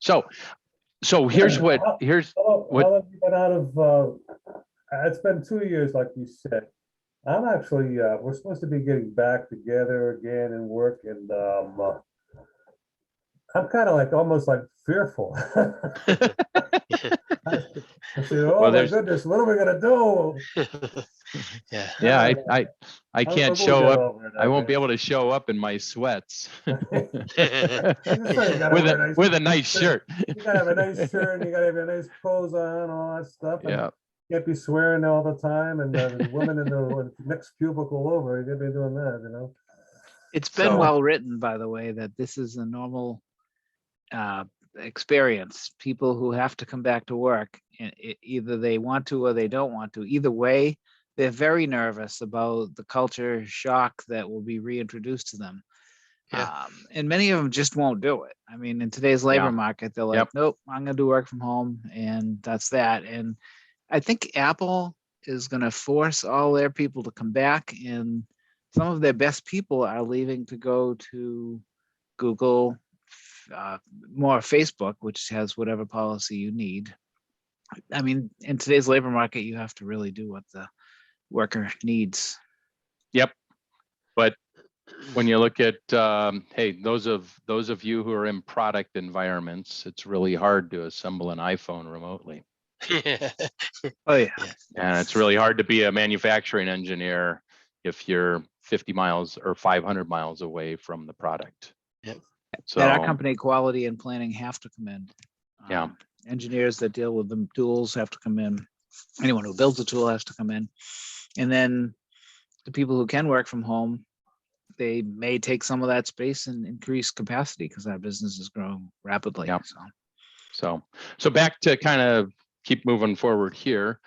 So here's what. How have you been out of? It's been 2 years, like you said. I'm actually. We're supposed to be getting back together again and work, and I'm kind of like almost like fearful. I say, oh Well, my goodness, what are we gonna do? Yeah. yeah, I I can't will show get up. over it, I won't be guess. able to show up in my sweats I just say you gotta with wear a nice, with a nice shirt. you gotta have a nice shirt, and you gotta have your nice clothes on, all that stuff, and Yeah, you can't be swearing all the time, and the women in the next cubicle over, you gotta be doing that, you know? It's been So- well written, by the way, that this is a normal experience. People who have to come back to work, either they want to or they don't want to. Either way, they're very nervous about the culture shock that will be reintroduced to them. Yeah. And many of them just won't do it. I mean, in today's labor Yeah. market, they're like, Yep. nope, I'm going to do work from home, and that's that. And I think Apple is going to force all their people to come back, and some of their best people are leaving to go to Google, more Facebook, which has whatever policy you need. I mean, in today's labor market, you have to really do what the worker needs. Yep. But when you look at, hey, those of you who are in product environments, it's really hard to assemble an iPhone remotely. Yeah. Oh yeah. And it's really hard to be a manufacturing engineer if you're 50 miles or 500 miles away from the product. Yep. So At our company, quality and planning have to come in. Yeah. Engineers that deal with the tools have to come in. Anyone who builds a tool has to come in. And then the people who can work from home, they may take some of that space and increase capacity because our business is growing rapidly. Yep. So so back to kind of keep moving forward here.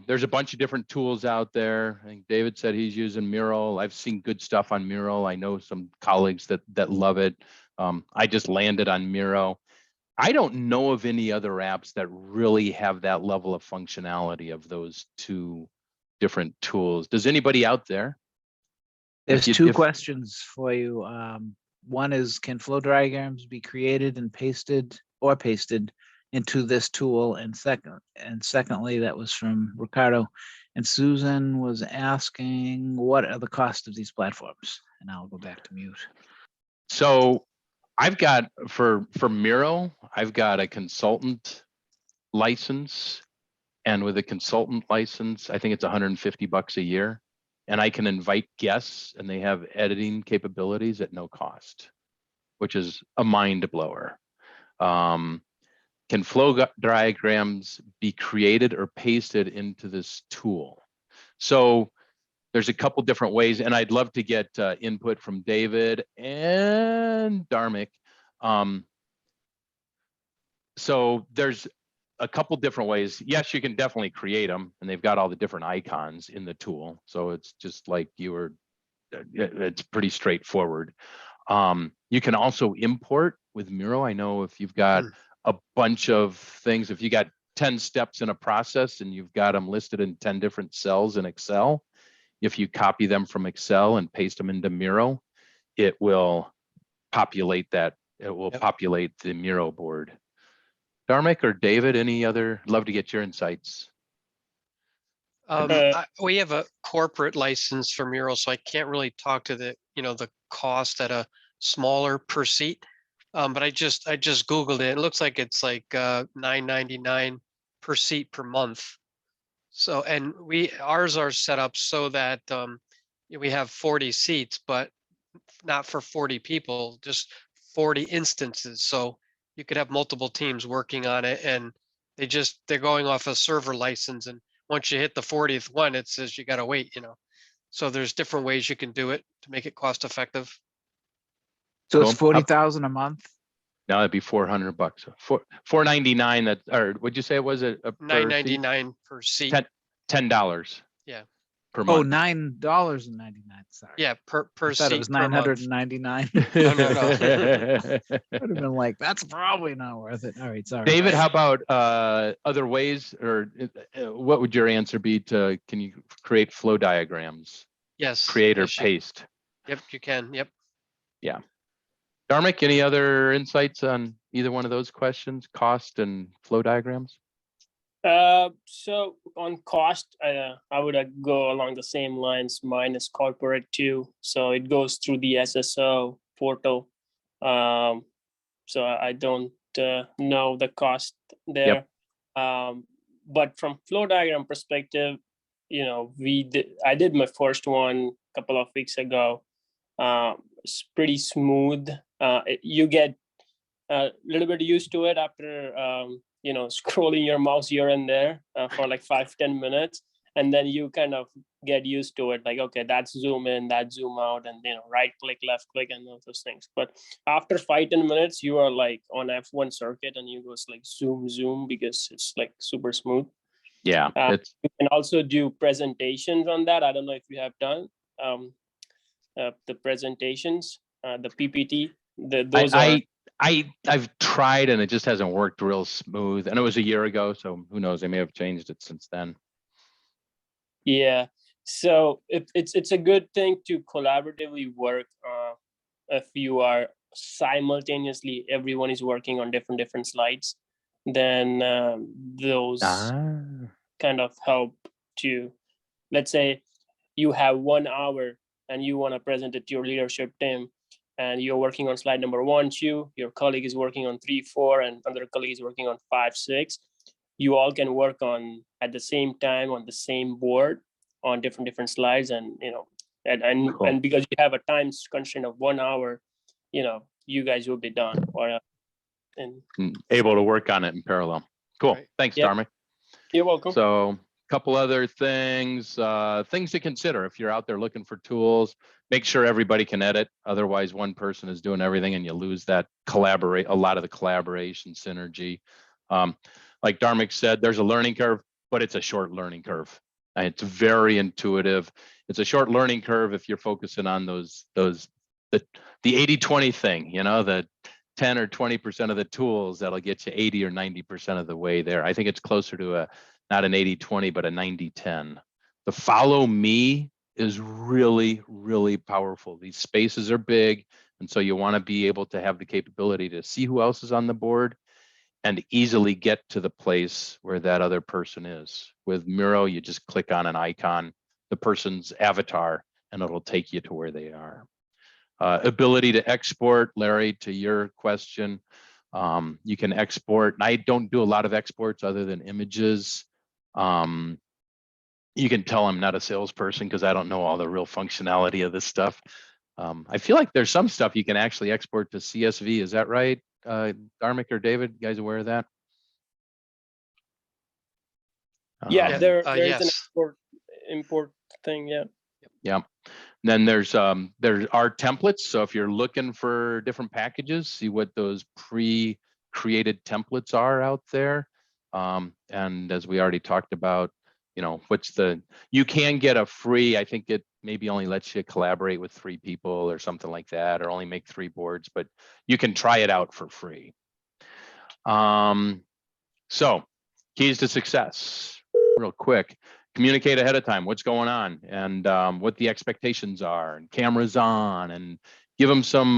There's a bunch of different tools out there. I think David said he's using Mural. I've seen good stuff on Mural. I know some colleagues that love it. I just landed on Miro. I don't know of any other apps that really have that level of functionality of those two different tools. Does anybody out there? there's two questions for you. One is, can flow diagrams be created and pasted into this tool? And secondly, that was from Ricardo. And Susan was asking, what are the costs of these platforms? And I'll go back to mute. So I've got for Miro, I've got a consultant license, and with a consultant license, I think it's $150 a year, and I can invite guests, and they have editing capabilities at no cost, which is a mind blower. Can flow diagrams be created or pasted into this tool? So there's a couple different ways, and I'd love to get input from David and Dharmic. So there's a couple different ways. Yes, you can definitely create them, and they've got all the different icons in the tool. So it's just like it's pretty straightforward. You can also import with Miro. I know if you've got a bunch of things, if you got 10 steps in a process and you've got them listed in 10 different cells in Excel, if you copy them from Excel and paste them into Miro, it will populate that. It will populate the Miro board. Dharmic or David, any other? Love to get your insights. We have a corporate license for Mural, so I can't really talk to the cost at a smaller per seat. But I just Googled it. It looks like it's like $9.99 per seat per month. So, and ours are set up so that we have 40 seats, but not for 40 people, just 40 instances. So you could have multiple teams working on it, and they're going off a server license. And once you hit the 40th one, it says you got to wait, So there's different ways you can do it to make it cost effective. So it's 40,000 a month. Now it'd be $400. $499. That, or would you say it was a $9.99 per seat. $10. Yeah. Per month. Oh, $9.99. Sorry. Yeah, per I thought seat. it was per month. $999. No. I'd have been like, that's probably not worth it. All right, sorry. David, how about other ways, or what would your answer be to, can you create flow diagrams? Yes. Create or yes, paste? Yep, you can. Yep. Yeah. Dharmic, any other insights on either one of those questions, cost and flow diagrams? So on cost, I would go along the same lines. Mine is corporate too, so it goes through the SSO portal. so I don't know the cost there. But from flow diagram perspective, I did my first one a couple of weeks ago. It's pretty smooth. You get a little bit used to it after scrolling your mouse here and there for like 5-10 minutes, and then you kind of get used to it, like, okay, that's zoom in, that's zoom out, and right click, left click, and all those things. But after 5-10 minutes, you are like on F1 circuit, and you go like zoom because it's like super smooth. Yeah, you can also do presentations on that. I don't know if you have done the presentations, the PPT. I've tried, and it just hasn't worked real smooth. And it was a year ago, so who knows? They may have changed it since then. Yeah, so it's a good thing to collaboratively work if you are simultaneously, everyone is working on different slides. Then those kind of help to, let's say you have 1 hour and you want to present it to your leadership team, and you're working on slide number 1, 2, your colleague is working on 3, 4, and another colleague is working on 5, 6. You all can work on at the same time on the same board on different slides, and cool. And because you have a time constraint of 1 hour, you guys will be done and able to work on it in parallel. Cool. Right. Thanks, yep. Dharmic. You're welcome. So a couple other things to consider if you're out there looking for tools. Make sure everybody can edit. Otherwise, one person is doing everything, and you lose that a lot of the collaboration synergy. Like Dharmic said, there's a learning curve, but it's a short learning curve. And it's very intuitive. It's a short learning curve if you're focusing on the 80-20 thing, the 10 or 20% of the tools that'll get you 80 or 90% of the way there. I think it's closer to not an 80-20, but a 90-10. The follow me is really, really powerful. These spaces are big, and so you want to be able to have the capability to see who else is on the board and easily get to the place where that other person is. With Miro, you just click on an icon, the person's avatar, and it'll take you to where they are. Ability to export, Larry, to your question, you can export. And I don't do a lot of exports other than images. You can tell I'm not a salesperson because I don't know all the real functionality of this stuff. I feel like there's some stuff you can actually export to CSV. Is that right? Dharmic or David, you guys aware of that? Yeah, there is an import thing. Yeah. Yeah. Then there are templates. So if you're looking for different packages, see what those pre-created templates are out there. And as we already talked about, you can get a free, I think it maybe only lets you collaborate with 3 people or something like that, or only make 3 boards, but you can try it out for free. So keys to success, real quick. Communicate ahead of time what's going on and what the expectations are, and cameras on, and give them some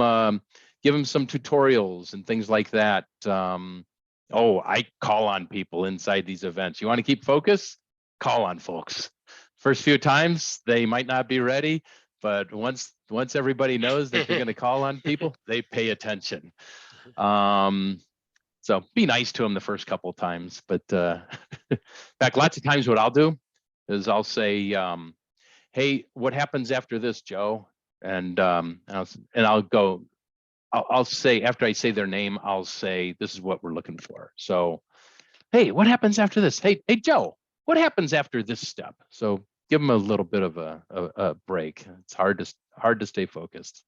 tutorials and things like that. I call on people inside these events. You want to keep focus? Call on folks. First few times they might not be ready, but once everybody knows that you're going to call on people, they pay attention. So be nice to them the first couple of times. But in fact, lots of times what I'll do is I'll say, hey, what happens after this, Joe? And I'll say, after I say their name, I'll say, this is what we're looking for. So, hey, what happens after this? Hey, Joe, what happens after this step? So give them a little bit of a break. It's hard to stay focused.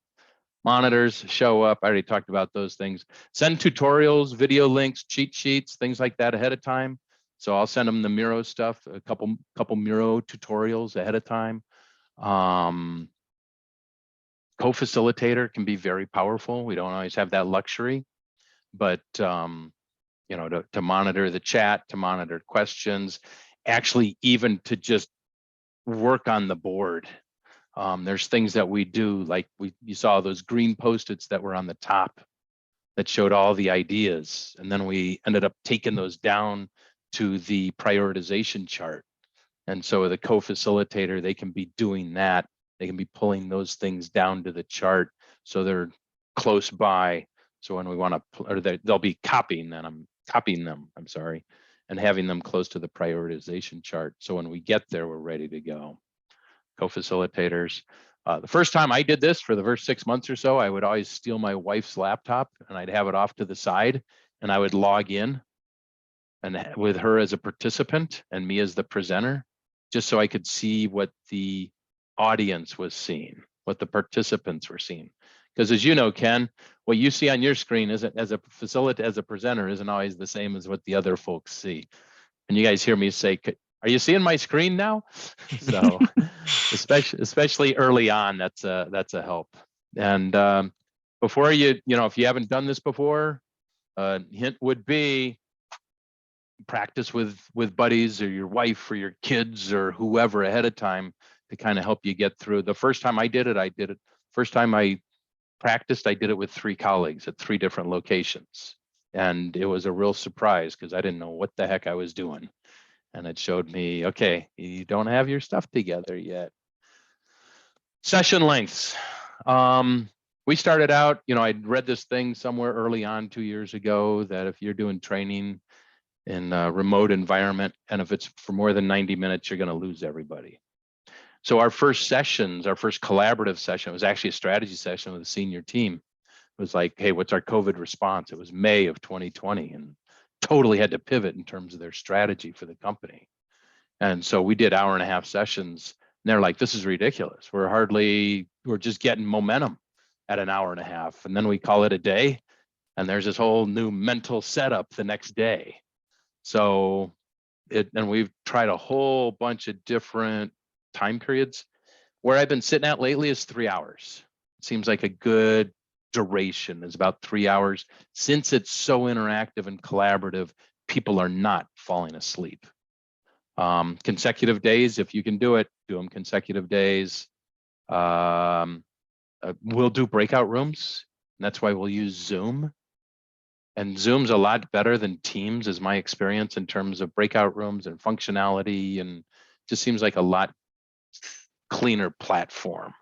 Monitors show up. I already talked about those things. Send tutorials, video links, cheat sheets, things like that ahead of time. So I'll send them the Miro stuff, a couple Miro tutorials ahead of time. Co-facilitator can be very powerful. We don't always have that luxury, but to monitor the chat, to monitor questions, actually even to just work on the board. There's things that we do, like you saw those green Post-its that were on the top that showed all the ideas, and then we ended up taking those down to the prioritization chart. And so the co-facilitator, they can be doing that. They can be pulling those things down to the chart so they're close by So when we want to, or they'll be copying them, I'm sorry, and having them close to the prioritization chart. So when we get there, we're ready to go. Co-facilitators. The first time I did this, for the first 6 months or so, I would always steal my wife's laptop and I'd have it off to the side and I would log in and with her as a participant and me as the presenter, just so I could see what the audience was seeing, what the participants were seeing. Because as you know, Ken, what you see on your screen isn't, as a facilitator, as a presenter, isn't always the same as what the other folks see. And you guys hear me say, are you seeing my screen now? So especially early on, that's a help. And before if you haven't done this before, a hint would be practice with buddies or your wife or your kids or whoever ahead of time to kind of help you get through. The first time I did it. First time I practiced, I did it with 3 colleagues at 3 different locations. And it was a real surprise because I didn't know what the heck I was doing. And it showed me, okay, you don't have your stuff together yet. Session lengths. We started out, I'd read this thing somewhere early on 2 years ago that if you're doing training in a remote environment, and if it's for more than 90 minutes, you're going to lose everybody. So our first collaborative session was actually a strategy session with the senior team. It was like, hey, what's our COVID response? It was May of 2020 and totally had to pivot in terms of their strategy for the company. And so we did 1.5-hour sessions and they're like, this is ridiculous. We're just getting momentum at 1.5 hours. And then we call it a day and there's this whole new mental setup the next day. So and we've tried a whole bunch of different time periods. Where I've been sitting at lately is 3 hours. It seems like a good duration is about 3 hours. Since it's so interactive and collaborative, people are not falling asleep. Consecutive days, if you can do it, do them consecutive days. We'll do breakout rooms. And that's why we'll use Zoom. And Zoom's a lot better than Teams, is my experience, in terms of breakout rooms and functionality, and just seems like a lot cleaner platform.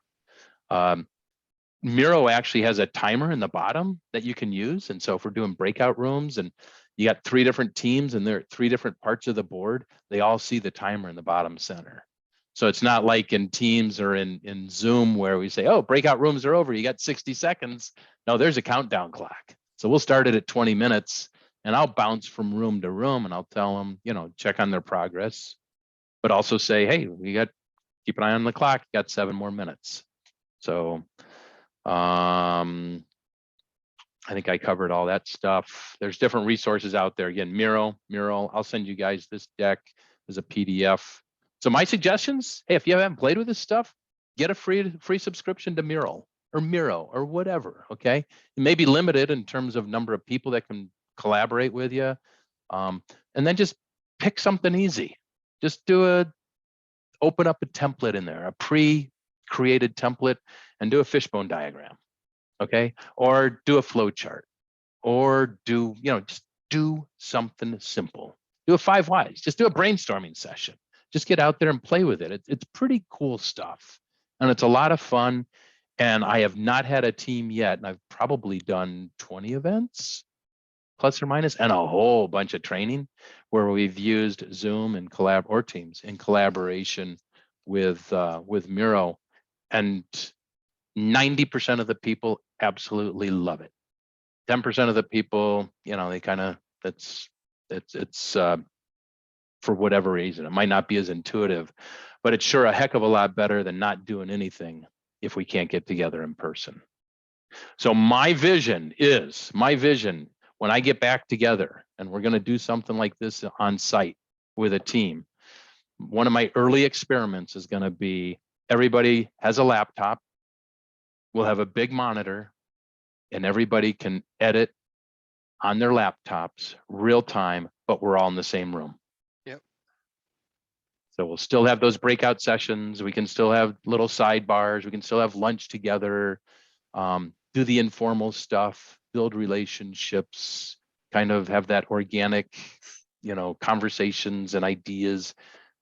Miro actually has a timer in the bottom that you can use. And so if we're doing breakout rooms and you got 3 different teams and they're at 3 different parts of the board, they all see the timer in the bottom center. So it's not like in Teams or in Zoom where we say, oh, breakout rooms are over, you got 60 seconds. No, there's a countdown clock. So we'll start it at 20 minutes and I'll bounce from room to room and I'll tell them, check on their progress, but also say, hey, keep an eye on the clock, you got 7 more minutes. So I think I covered all that stuff. There's different resources out there. Again, Miro, I'll send you guys this deck as a PDF. So my suggestions, hey, if you haven't played with this stuff, get a free subscription to Miro or whatever, okay? It may be limited in terms of number of people that can collaborate with you. And then just pick something easy. Just open up a template in there, a pre-created template, and do a fishbone diagram, okay? Or do a flow chart, or just do something simple. Do a 5 whys, just do a brainstorming session. Just get out there and play with it. It's pretty cool stuff. And it's a lot of fun. And I have not had a team yet, and I've probably done 20 events, plus or minus, and a whole bunch of training where we've used Zoom and or Teams in collaboration with Miro, and 90% of the people absolutely love it. 10% of the people, they kind of, it's for whatever reason, it might not be as intuitive, but it's sure a heck of a lot better than not doing anything if we can't get together in person. So my vision when I get back together and we're going to do something like this on site with a team, one of my early experiments is going to be everybody has a laptop. We'll have a big monitor and everybody can edit on their laptops real time, but we're all in the same room. Yep. So we'll still have those breakout sessions. We can still have little sidebars. We can still have lunch together, do the informal stuff, build relationships, kind of have that organic, conversations and ideas,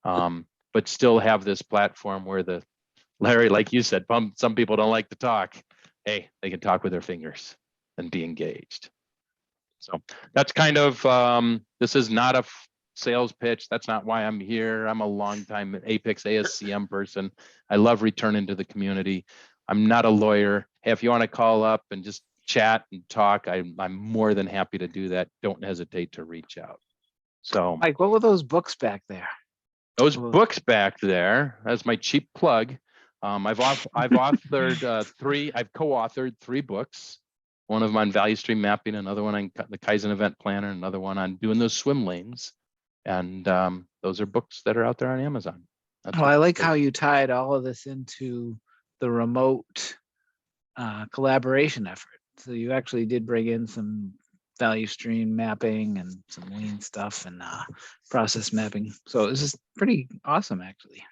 but still have this platform where Larry, like you said, some people don't like to talk. Hey, they can talk with their fingers. and be engaged. So that's kind of, this is not a sales pitch. That's not why I'm here. I'm a longtime Apex ASCM person. I love returning to the community. I'm not a lawyer. Hey, if you want to call up and just chat and talk, I'm more than happy to do that. Don't hesitate to reach out. So Mike, what were those books back there? those books back there, that's my cheap plug. I've authored I've co-authored 3 books. One of them on value stream mapping, another one on the Kaizen event planner, another one on doing those swim lanes. And those are books that are out there on Amazon. Oh, I like how you tied all of this into the remote collaboration effort. So you actually did bring in some value stream mapping and some lean stuff and process mapping. So this is pretty awesome, actually.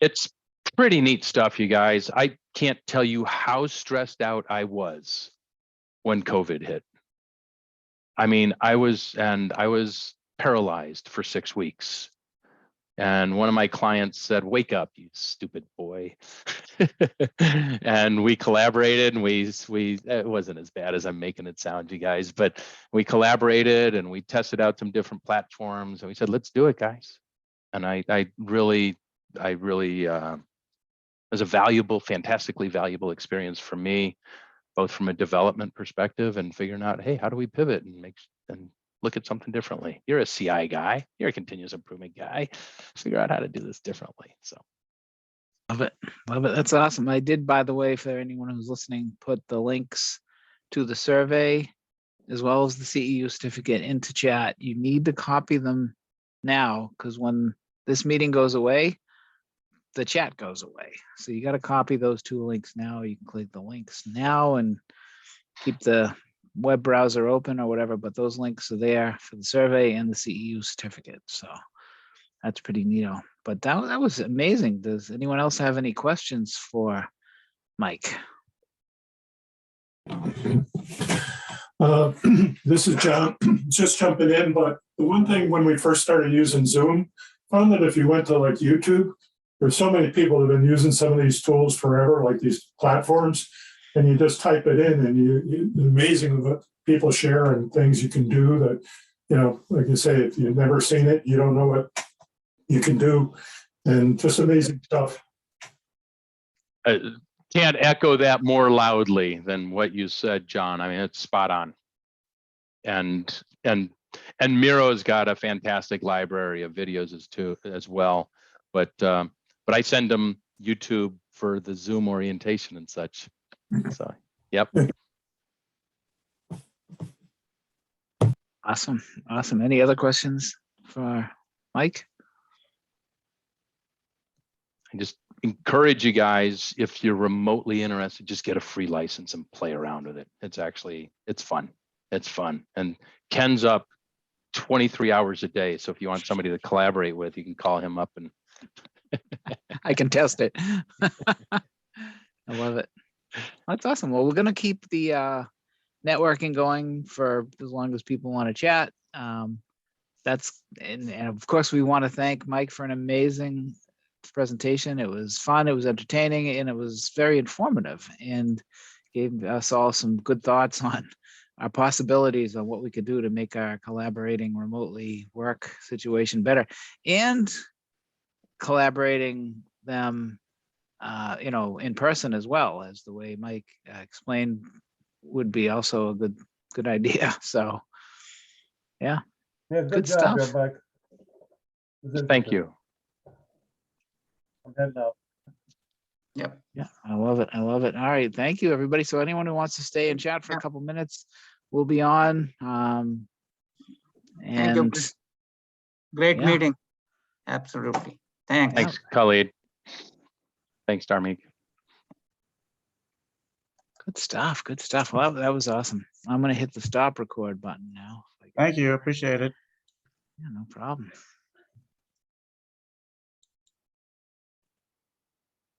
It's pretty neat stuff, you guys. I can't tell you how stressed out I was when COVID hit. I mean, I was paralyzed for 6 weeks. And one of my clients said, "Wake up, you stupid boy." And we collaborated, and it wasn't as bad as I'm making it sound, you guys, but we collaborated and we tested out some different platforms and we said, "Let's do it, guys." And I really it was a valuable, fantastically valuable experience for me, both from a development perspective and figuring out, hey, how do we pivot and look at something differently? You're a CI guy, you're a continuous improvement guy. Figure out how to do this differently. So love it. Love it. That's awesome. I did, by the way, for anyone who's listening, put the links to the survey as well as the CEU certificate into chat. You need to copy them now, because when this meeting goes away, the chat goes away. So you got to copy those 2 links now. You can click the links now and keep the web browser open or whatever, but those links are there for the survey and the CEU certificate. So that's pretty neato. But that was amazing. Does anyone else have any questions for Mike? This is John, just jumping in, but the one thing when we first started using Zoom, found that if you went to like YouTube, there's so many people that have been using some of these tools forever, like these platforms, and you just type it in and it's amazing what people share and things you can do that, you know, like you say, if you've never seen it, you don't know what you can do, and just amazing stuff. Can't echo that more loudly than what you said, John. I mean, it's spot on. And Miro's got a fantastic library of videos as well. But I send them YouTube for the Zoom orientation and such. So, yep. Awesome. Awesome. Any other questions for Mike? I just encourage you guys, if you're remotely interested, just get a free license and play around with it. It's fun. It's fun. And Ken's up 23 hours a day. So if you want somebody to collaborate with, you can call him up and I can test it. I love it. That's awesome. Well, we're going to keep the networking going for as long as people want to chat. And of course, we want to thank Mike for an amazing presentation. It was fun, it was entertaining, and it was very informative, and gave us all some good thoughts on our possibilities of what we could do to make our collaborating remotely work situation better, and collaborating them in person as well, as the way Mike explained would be also a good idea. So yeah, good job stuff. there, Mike. Thank you. Yep. Yeah, I love it. I love it. All right. Thank you, everybody. So anyone who wants to stay and chat for a couple minutes, we'll be on. Thank you. Great yeah. meeting. Absolutely. Thanks. Thanks, Khalid. Thanks, Dharmeek. Good stuff. Good stuff. Well, that was awesome. I'm going to hit the stop record button now. Thank you. Appreciate it. Yeah, no problem.